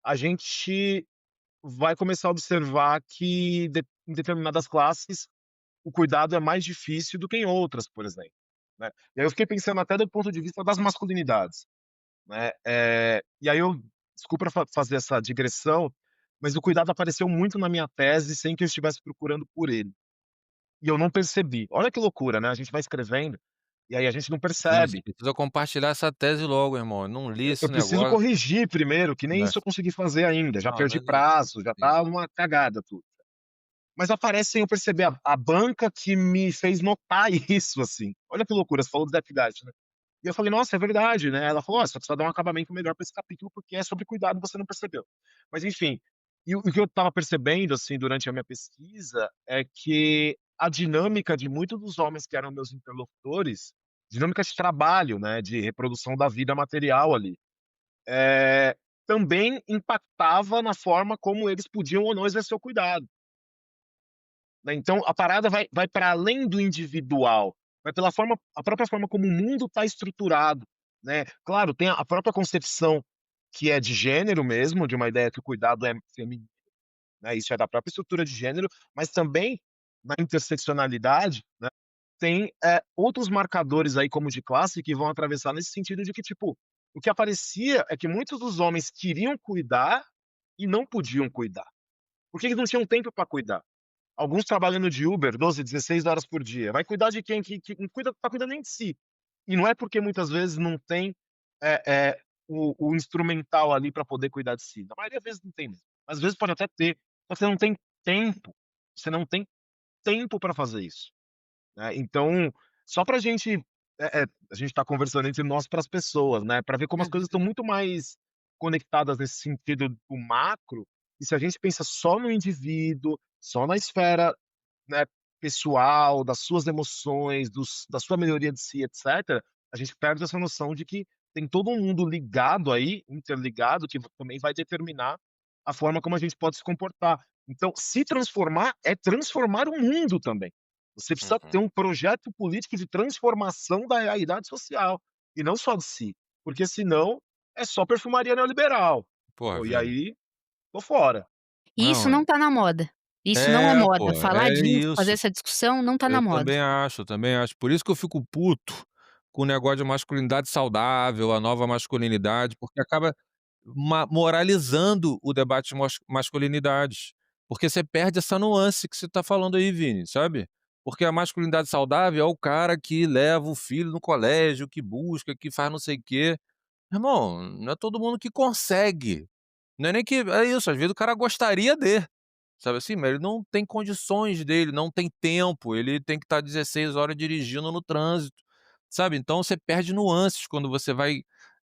a gente vai começar a observar que em determinadas classes, o cuidado é mais difícil do que em outras, por exemplo, né. E aí eu fiquei pensando até do ponto de vista das masculinidades, né, e aí eu desculpa fazer essa digressão, mas o cuidado apareceu muito na minha tese sem que eu estivesse procurando por ele. E eu não percebi. Olha que loucura, né, a gente vai escrevendo, e aí a gente não Sim, você percebe. precisa compartilhar essa tese logo, irmão. Eu não li Eu esse preciso negócio, corrigir primeiro, que nem né. isso eu consegui fazer ainda, já Não, perdi mas é prazo, já sim. tá uma cagada tudo. Mas aparece sem eu perceber, a banca que me fez notar isso, assim. Olha que loucura, você falou do Zeitgeist, né. E eu falei: "Nossa, é verdade, né". Ela falou: "Ó, você precisa dar um acabamento melhor pra esse capítulo, porque é sobre cuidado, você não percebeu". Mas enfim, e o que eu estava percebendo, assim, durante a minha pesquisa, é que a dinâmica de muitos dos homens que eram meus interlocutores, dinâmica de trabalho, né, de reprodução da vida material ali, eh, também impactava na forma como eles podiam ou não exercer o cuidado. Né, então a parada vai para além do individual, vai pela forma a própria forma como o mundo está estruturado, né. Claro, tem a própria concepção que é de gênero mesmo, de uma ideia que o cuidado é feminino, né, isso é da própria estrutura de gênero, mas também na interseccionalidade, né, tem, outros marcadores aí como de classe que vão atravessar nesse sentido de que, tipo, o que aparecia é que muitos dos homens queriam cuidar e não podiam cuidar, porque eles não tinham tempo para cuidar. Alguns trabalhando de Uber 12, 16 horas por dia. Vai cuidar de quem que não cuida tá cuidando nem de si. E não é porque muitas vezes não tem, o instrumental ali para poder cuidar de si. Na maioria das vezes não tem mesmo. Às vezes pode até ter, só que você não tem tempo. Você não tem tempo para fazer isso, né. Então, só pra gente, a gente tá conversando entre nós para as pessoas, né, para ver como as coisas estão Uhum. muito mais conectadas nesse sentido do macro, e se a gente pensa só no indivíduo, só na esfera, né, pessoal, das suas emoções, da sua melhoria de si, etcétera, a gente perde essa noção de que tem todo um mundo ligado aí, interligado, que também vai determinar a forma como a gente pode se comportar. Então, se transformar é transformar o mundo também. Você precisa ter Uhum. um projeto político de transformação da realidade social, e não só de si, porque senão é só perfumaria neoliberal. Porra, Pô, e Vini. aí, tô fora. E isso Não, não tá na moda. Isso não é é, moda. pô, Falar é disso, fazer isso. essa discussão não tá na Eu moda. também acho, eu também acho. Por isso que eu fico puto com o negócio de masculinidade saudável, a nova masculinidade, porque acaba moralizando o debate de masculinidades. Porque você perde essa nuance que você está falando aí, Vini, sabe? Porque a masculinidade saudável é o cara que leva o filho no colégio, que busca, que faz não sei o quê. Irmão, não é todo mundo que consegue. Não é nem que é isso, às vezes o cara gostaria de. Sabe assim? Mas ele não tem condições dele, não tem tempo, ele tem que estar 16 horas dirigindo no trânsito, sabe? Então você perde nuances quando você vai,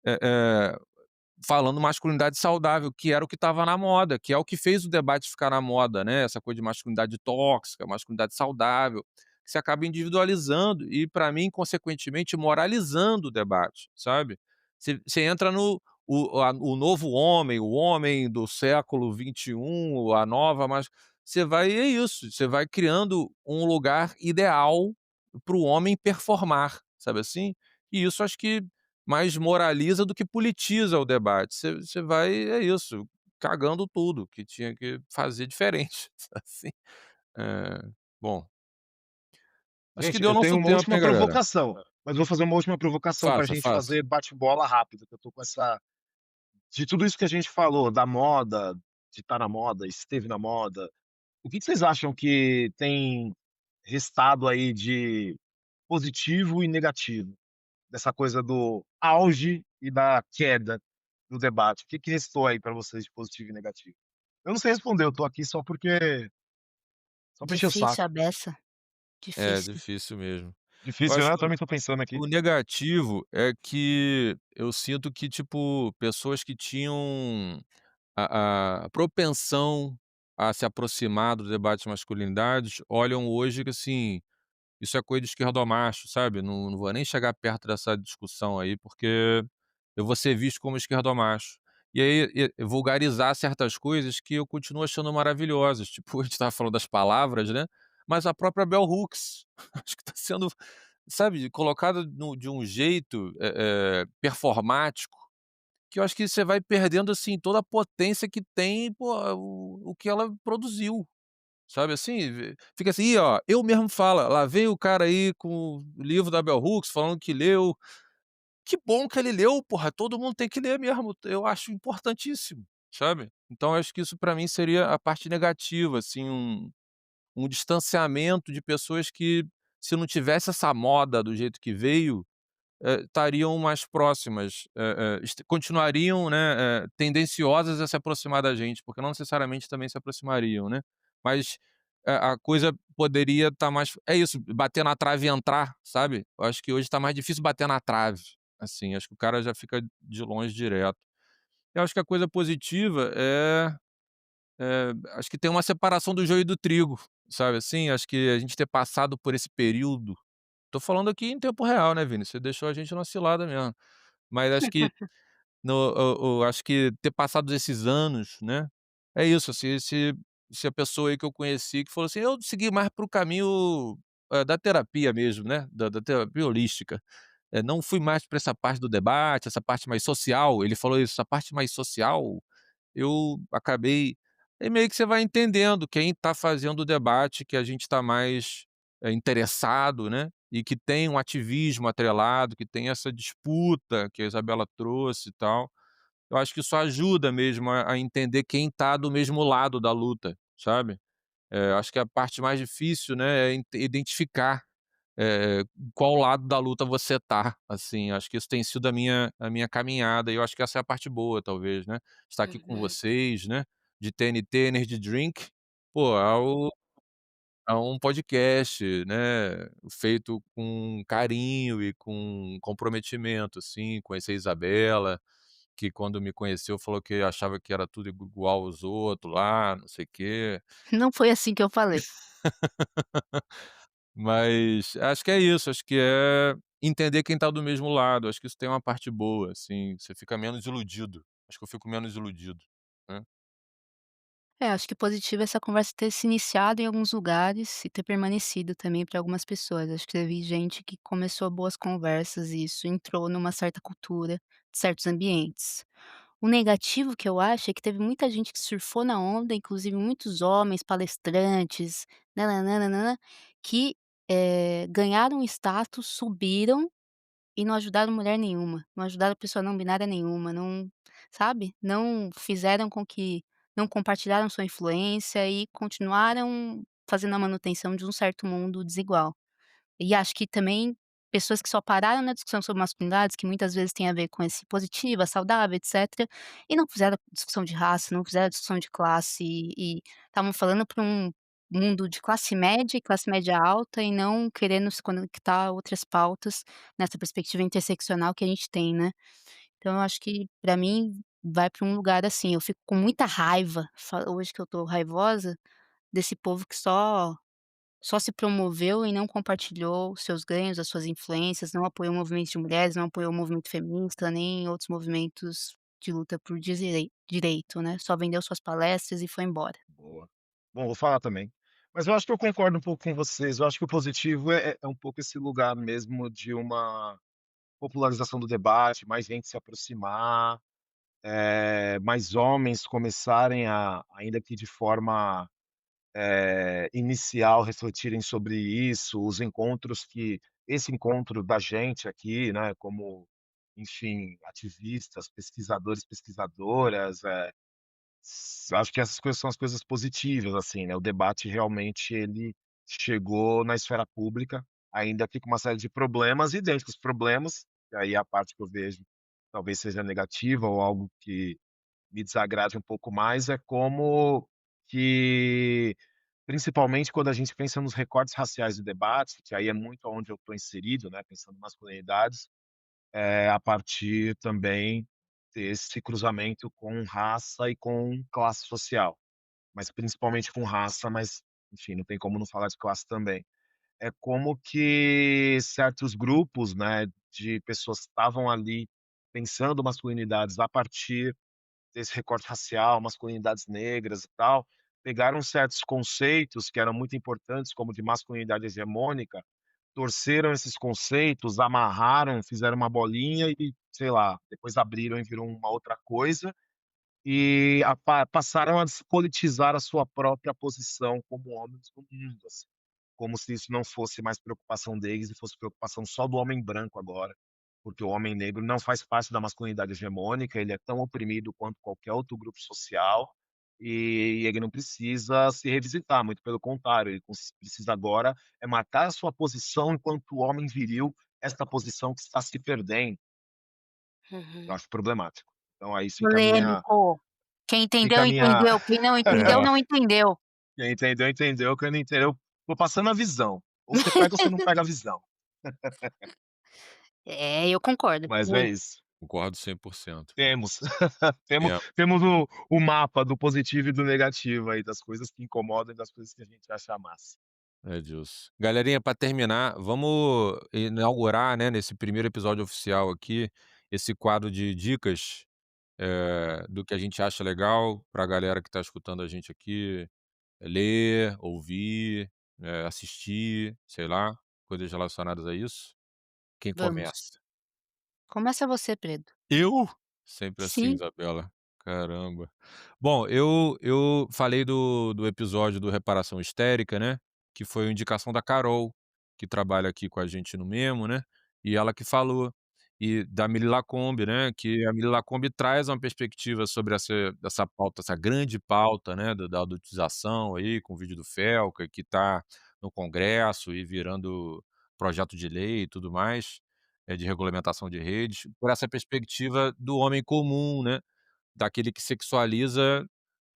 eh eh, falando masculinidade saudável, que era o que estava na moda, que é o que fez o debate ficar na moda, né, essa coisa de masculinidade tóxica, masculinidade saudável, que você acaba individualizando e, para mim, consequentemente, moralizando o debate, sabe. Você entra no o novo homem, o homem do século XXI, a nova mas você vai é isso, você vai criando um lugar ideal para o homem performar, sabe assim? E isso acho que mais moraliza do que politiza o debate. Você vai é isso, cagando tudo que tinha que fazer diferente, assim. Eh, bom, acho que Gente, deu eu tenho nosso uma tempo, última hein, galera. provocação, mas vou fazer uma última provocação pra Faça, gente faça. fazer bate-bola rápido, que eu tô com essa de tudo isso que a gente falou, da moda, de estar na moda, esteve na moda, o que que vocês acham que tem restado aí de positivo e negativo, dessa coisa do auge e da queda do debate? O que que restou aí pra vocês de positivo e negativo? Eu não sei responder, eu tô aqui só pra encher o Difícil saco. a beça, É, difícil. difícil mesmo. Eu Difícil, acho né? que Eu também tô pensando aqui. o negativo é que eu sinto que, tipo, pessoas que tinham a propensão a se aproximar do debate de masculinidades, olham hoje que, assim, isso é coisa de esquerdomacho, sabe, não vou nem chegar perto dessa discussão aí, porque eu vou ser visto como esquerdomacho. E aí, vulgarizar certas coisas que eu continuo achando maravilhosas, tipo, a gente estava falando das palavras, né, mas a própria bell hooks, acho que está sendo, sabe, colocada de um jeito, performático, que eu acho que você vai perdendo, assim, toda a potência que tem, pô, o que ela produziu, sabe, assim, fica assim: "Ih, ó, eu mesmo fala, lá vem o cara aí com o livro da bell hooks falando que leu". Que bom que ele leu, porra, todo mundo tem que ler mesmo, eu acho importantíssimo, sabe. Então eu acho que isso pra mim seria a parte negativa, assim, um distanciamento de pessoas que, se não tivesse essa moda do jeito que veio, estariam mais próximas, continuariam, né, tendenciosas a se aproximar da gente, porque não necessariamente também se aproximariam, né. Mas a coisa poderia estar mais, é isso, bater na trave e entrar, sabe. Eu acho que hoje está mais difícil bater na trave, assim, acho que o cara já fica de longe direto. Eu acho que a coisa positiva acho que tem uma separação do joio e do trigo, sabe, assim, acho que a gente ter passado por esse período, tô falando aqui em tempo real, né, Vini, você deixou a gente numa cilada mesmo. Mas acho que no o acho que ter passado esses anos, né, é isso, se a pessoa aí que eu conheci que falou assim: "Eu segui mais para o caminho, da terapia mesmo, né, da terapia holística, não fui mais para essa parte do debate, essa parte mais social", ele falou isso, "essa parte mais social, eu acabei", aí meio que você vai entendendo quem está fazendo o debate que a gente está mais, interessado, né, e que tem um ativismo atrelado, que tem essa disputa que a Isabela trouxe e tal. Eu acho que isso ajuda mesmo a entender quem está do mesmo lado da luta, sabe. Acho que a parte mais difícil, né, é identificar, qual lado da luta você tá, assim, acho que isso tem sido a minha caminhada e eu acho que essa é a parte boa talvez, né, estar aqui com Uhum. vocês, né, de TNT Energy Drink, pô, é um podcast, né, feito com carinho e com comprometimento, assim, conhecer a Isabela, que quando me conheceu falou que achava que era tudo igual aos outros lá, não sei o quê. Não foi assim que eu falei. Mas acho que é isso, acho que é entender quem tá do mesmo lado, acho que isso tem uma parte boa, assim, você fica menos iludido. Acho que eu fico menos iludido, né. É, acho que positivo é essa conversa ter se iniciado em alguns lugares e ter permanecido também para algumas pessoas. Acho que teve gente que começou boas conversas e isso entrou numa certa cultura de certos ambientes. O negativo que eu acho é que teve muita gente que surfou na onda, inclusive muitos homens palestrantes, nã que, ganharam status, subiram e não ajudaram mulher nenhuma, não ajudaram pessoa não binária nenhuma, não, sabe, não fizeram com que, não compartilharam sua influência e continuaram fazendo a manutenção de um certo mundo desigual. E acho que também pessoas que só pararam na discussão sobre masculinidades, que muitas vezes tem a ver com esse positiva, saudável, etcétera, e não fizeram discussão de raça, não fizeram discussão de classe e estavam falando para um mundo de classe média e classe média alta e não querendo se conectar a outras pautas nessa perspectiva interseccional que a gente tem, né. Então eu acho que para mim vai para um lugar assim, eu fico com muita raiva, hoje que eu tô raivosa, desse povo que só se promoveu e não compartilhou os seus ganhos, as suas influências, não apoiou movimentos de mulheres, não apoiou o movimento feminista, nem outros movimentos de luta por direito, né, só vendeu suas palestras e foi embora. Boa. Bom, vou falar também. Mas eu acho que eu concordo um pouco com vocês, eu acho que o positivo é um pouco esse lugar mesmo de uma popularização do debate, mais gente se aproximar, mais homens começarem a, ainda que de forma, inicial, refletirem sobre isso, os encontros que esse encontro da gente aqui, né, como, enfim, ativistas, pesquisadores, pesquisadoras, acho que essas coisas são as coisas positivas, assim, né, o debate realmente ele chegou na esfera pública, ainda que com uma série de problemas, e dentro dos problemas, e aí a parte que eu vejo talvez seja negativa ou algo que me desagrade um pouco mais, é como que, principalmente quando a gente pensa nos recortes raciais do debate, que aí é muito onde eu estou inserido, né, pensando em masculinidades, a partir também desse cruzamento com raça e com classe social, mas principalmente com raça, mas, enfim, não tem como não falar de classe também. É como que certos grupos, né, de pessoas que estavam ali pensando masculinidades a partir desse recorte racial, masculinidades negras e tal, pegaram certos conceitos que eram muito importantes, como de masculinidade hegemônica, torceram esses conceitos, amarraram, fizeram uma bolinha e, sei lá, depois abriram e virou uma outra coisa, e a passaram a despolitizar a sua própria posição como homens no mundo, assim, como se isso não fosse mais preocupação deles e fosse preocupação só do homem branco agora, porque o homem negro não faz parte da masculinidade hegemônica, ele é tão oprimido quanto qualquer outro grupo social, e ele não precisa se revisitar, muito pelo contrário, ele precisa agora é marcar a sua posição enquanto homem viril, esta posição que está se perdendo, eu Uhum. acho problemático. Então aí Polêmico. Quem entendeu, fica a minha entendeu, quem não entendeu, É, não entendeu. quem entendeu, entendeu, quem não entendeu, tô passando a visão. Ou você pega ou você não pega a visão. É, eu concordo. Mas é isso. concordo 100%. Temos. Temos É, temos o mapa do positivo e do negativo aí, das coisas que incomodam e das coisas que a gente acha massa. é disso. Galerinha, para terminar, vamos inaugurar, né, nesse primeiro episódio oficial aqui, esse quadro de dicas, do que a gente acha legal pra galera que tá escutando a gente aqui, ler, ouvir, assistir, sei lá, coisas relacionadas a isso. Quem Vamos. começa? Começa você, Pedro. Eu? Sempre assim, Sim, Isabela. Caramba. Bom, eu falei do episódio do Reparação Histérica, né, que foi uma indicação da Carol, que trabalha aqui com a gente no Memo, né, e ela que falou. E da Mili Lacombe, né, que a Mili Lacombe traz uma perspectiva sobre essa pauta, essa grande pauta, né, da adultização aí, com o vídeo do Felca, que está no Congresso e virando projeto de lei e tudo mais, de regulamentação de redes, por essa perspectiva do homem comum, né, daquele que sexualiza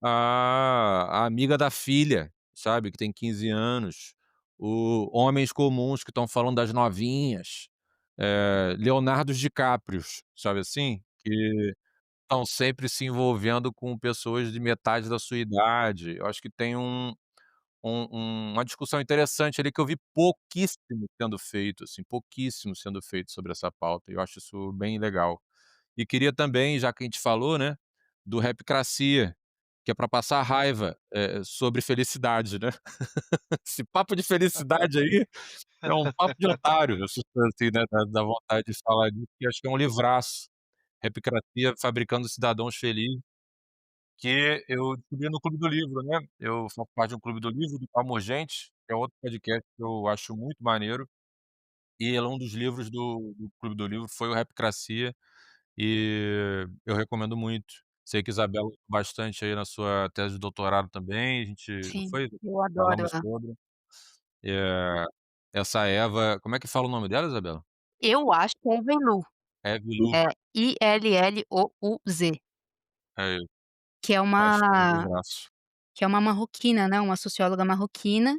a amiga da filha, sabe, que tem 15 anos, o homens comuns que estão falando das novinhas, Leonardos DiCaprios, sabe assim? Que estão sempre se envolvendo com pessoas de metade da sua idade. Eu acho que tem uma discussão interessante ali que eu vi pouquíssimo sendo feito, assim, pouquíssimo sendo feito sobre essa pauta, e eu acho isso bem legal. E queria também, já que a gente falou, né, do Rapcracia, que é para passar raiva, sobre felicidade, né. Esse papo de felicidade aí é um papo de otário, eu sinto assim, né, dá vontade de falar disso, porque acho que é um livraço. Rapcracia, Fabricando Cidadãos Felizes, que eu descobri no Clube do Livro, né. Eu faço parte de um Clube do Livro, do Calma Urgente, que é outro podcast que eu acho muito maneiro, e um dos livros do Clube do Livro foi o Rapcracia. E eu recomendo muito. Sei que Isabela usou bastante aí na sua tese de doutorado também, a gente não sim, foi? eu adoro Falamos ela. sobre. Eh, essa Eva como é que fala o nome dela, Isabela? Eu acho que é Velu, Eve Lu. é Illouz, É isso, que é acho que é um uma livraço. que é uma marroquina, né, uma socióloga marroquina.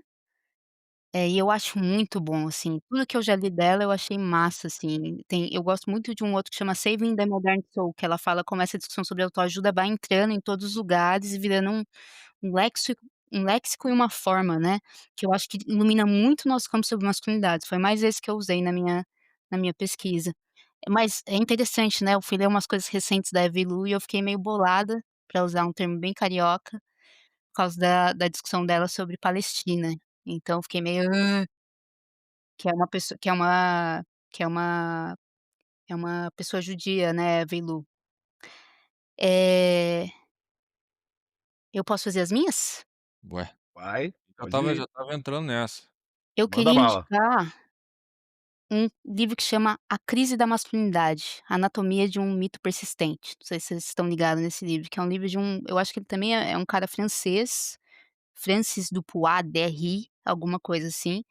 E eu acho muito bom, assim, tudo que eu já li dela eu achei massa, assim. Eu gosto muito de um outro que chama Saving the Modern Soul, que ela fala como essa discussão sobre autoajuda vai entrando em todos os lugares e virando um léxico um léxico e uma forma, né, que eu acho que ilumina muito o nosso campo sobre masculinidades. Foi mais esse que eu usei na minha pesquisa. Mas é interessante, né, eu fui ler umas coisas recentes da Evy Lu e eu fiquei meio bolada, pra usar um termo bem carioca, por causa da discussão dela sobre Palestina. Então eu fiquei meio que é uma pessoa que é uma pessoa judia, né, Veilu. Eh, eu posso fazer as minhas? Ué, Vai, eu pode já ir, estava entrando nessa. Eu manda queria bala. indicar um livro que chama A Crise da Masculinidade, Anatomia de um Mito Persistente. Não sei se vocês estão ligados nesse livro, que é um livro de eu acho que ele também é um cara francês, Francis Dupuis Derry, alguma coisa assim,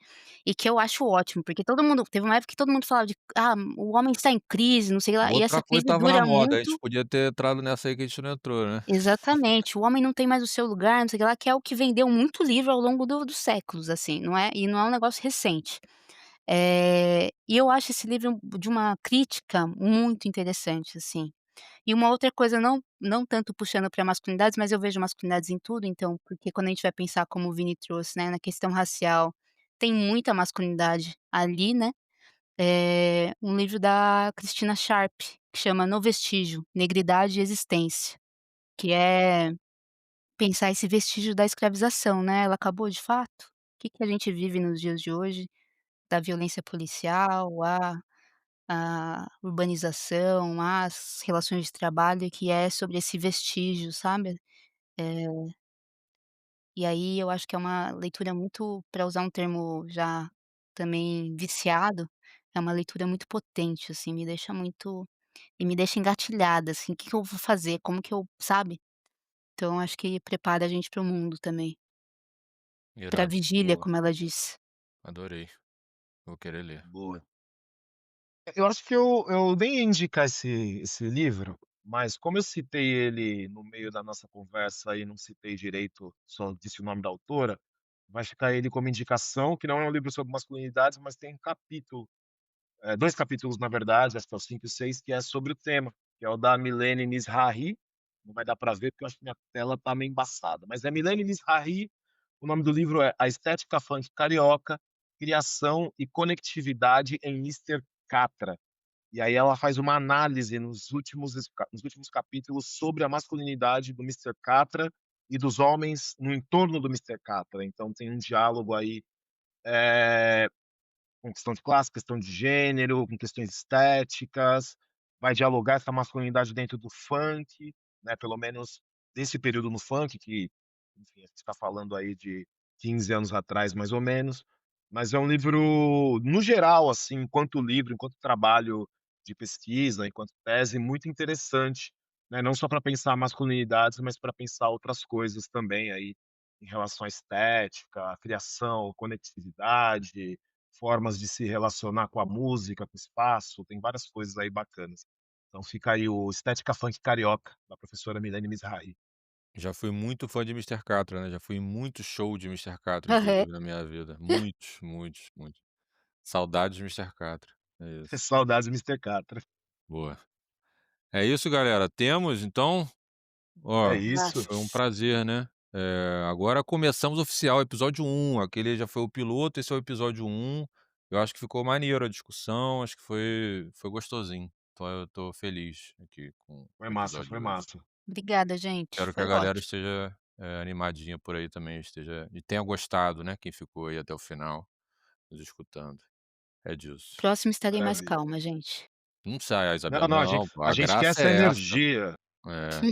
e que eu acho ótimo, porque todo mundo teve uma época que todo mundo falava de: "Ah, o homem está em crise, não sei lá", e essa Outra coisa crise estava na dura moda, a muito. gente podia ter entrado nessa aí que a gente não entrou, né. Exatamente, o homem não tem mais o seu lugar, não sei o que lá, que é o que vendeu muito livro ao longo dos séculos, assim, não é um negócio recente. E eu acho esse livro de uma crítica muito interessante, assim. E uma outra coisa, não tanto puxando para masculinidades, mas eu vejo masculinidades em tudo, então, porque quando a gente vai pensar como o Vini trouxe, né, na questão racial, tem muita masculinidade ali, né. Um livro da Cristina Sharp, que chama No Vestígio, Negridade e Existência. que é pensar esse vestígio da escravização, né, ela acabou de fato? O que que a gente vive nos dias de hoje, da violência policial, a urbanização, as relações de trabalho, que é sobre esse vestígio, sabe. Eh, e aí eu acho que é uma leitura muito, para usar um termo já também viciado, é uma leitura muito potente, assim, me deixa engatilhada, assim, o "Que que eu vou fazer? Como que eu", sabe. Então acho que prepara a gente para o mundo também, para a Irado. vigília, Boa, como ela disse. adorei. Vou querer ler. Boa. Eu acho que eu nem ia indicar esse livro, mas como eu citei ele no meio da nossa conversa e não citei direito, só disse o nome da autora, vai ficar ele como indicação, que não é um livro sobre masculinidades, mas tem um capítulo, 2 capítulos na verdade, acho que é o 5 e o 6, que é sobre o tema, que é o da Milene Mizrahi, não vai dar para ver porque eu acho que minha tela tá meio embaçada, mas é Milene Mizrahi, o nome do livro é A Estética Funk Carioca, Criação e Conectividade em Mister Catra. E aí ela faz uma análise nos últimos capítulos sobre a masculinidade do Mister Catra e dos homens no entorno do Mister Catra, então tem um diálogo aí, eh com questão de classe, questão de gênero, com questões estéticas, vai dialogar essa masculinidade dentro do funk, né, pelo menos desse período no funk que, enfim, a gente está falando aí de 15 anos atrás, mais ou menos. Mas é um livro, no geral, assim, enquanto livro, enquanto trabalho de pesquisa, enquanto tese, muito interessante, né, não só para pensar masculinidades, mas para pensar outras coisas também aí, em relação à estética, à criação, conectividade, formas de se relacionar com a música, com o espaço, tem várias coisas aí bacanas. Então fica aí o Estética Funk Carioca, da professora Milene Mizrahi. Já fui muito fã de Mister Catra, né, já fui em muito show de Mister Catra, Aham. inclusive, na minha vida. Muitos, muitos, muitos. Saudades de Mister Catra. É isso. Saudades Mister Catra. Boa. É isso, galera. Temos, então, É ó, isso. foi um prazer, né. Agora começamos oficial, episódio 1. Aquele já foi o piloto, esse é o episódio 1. Eu acho que ficou maneiro a discussão, acho que foi gostosinho. Então eu tô feliz aqui com Foi o massa, episódio foi de hoje. massa. Obrigada, gente, Espero que a foi galera ótimo. esteja, animadinha por aí também, esteja e tenha gostado, né, quem ficou aí até o final nos escutando. É disso. Próximo estarei mais Maravilha. calma, gente. Não sai, Não, Isabela. não, Não, pô, a a gente quer graça essa é essa. energia. É,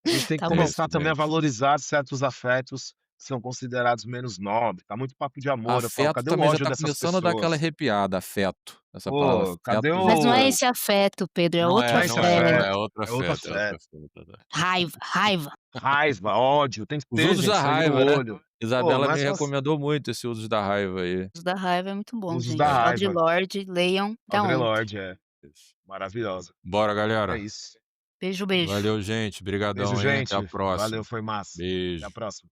A gente tem que Tá é bom. isso começar também a mesmo. valorizar certos afetos que são considerados menos nobres. Tá muito papo de amor, eu falo: Afeto "Cadê o também já ódio tá dessas começando a dar aquela pessoas? arrepiada, afeto. Essa palavra Pô, cadê afeto Mas não é já o". esse afeto, Pedro, é não outro Não é, é esse não é, não é, afeto. afeto, outro é outro afeto, é outro afeto. afeto, é. Raiva, raiva. Raiva, ódio, tem que Os ter usos gente, da sangue no raiva, né. olho. Pô, Isabela não é me só as recomendou muito esse usos da raiva aí. Os da Raiva é muito bom, usos da gente. É, Audre raiva. Lorde, leiam, da Audre ontem. Lorde, é, isso. maravilhosa. Bora, É galera. isso. Beijo, beijo. Valeu, gente. Beijo, Brigadão, hein. Até a gente. Valeu, próxima. foi massa. Até a Beijo. próxima.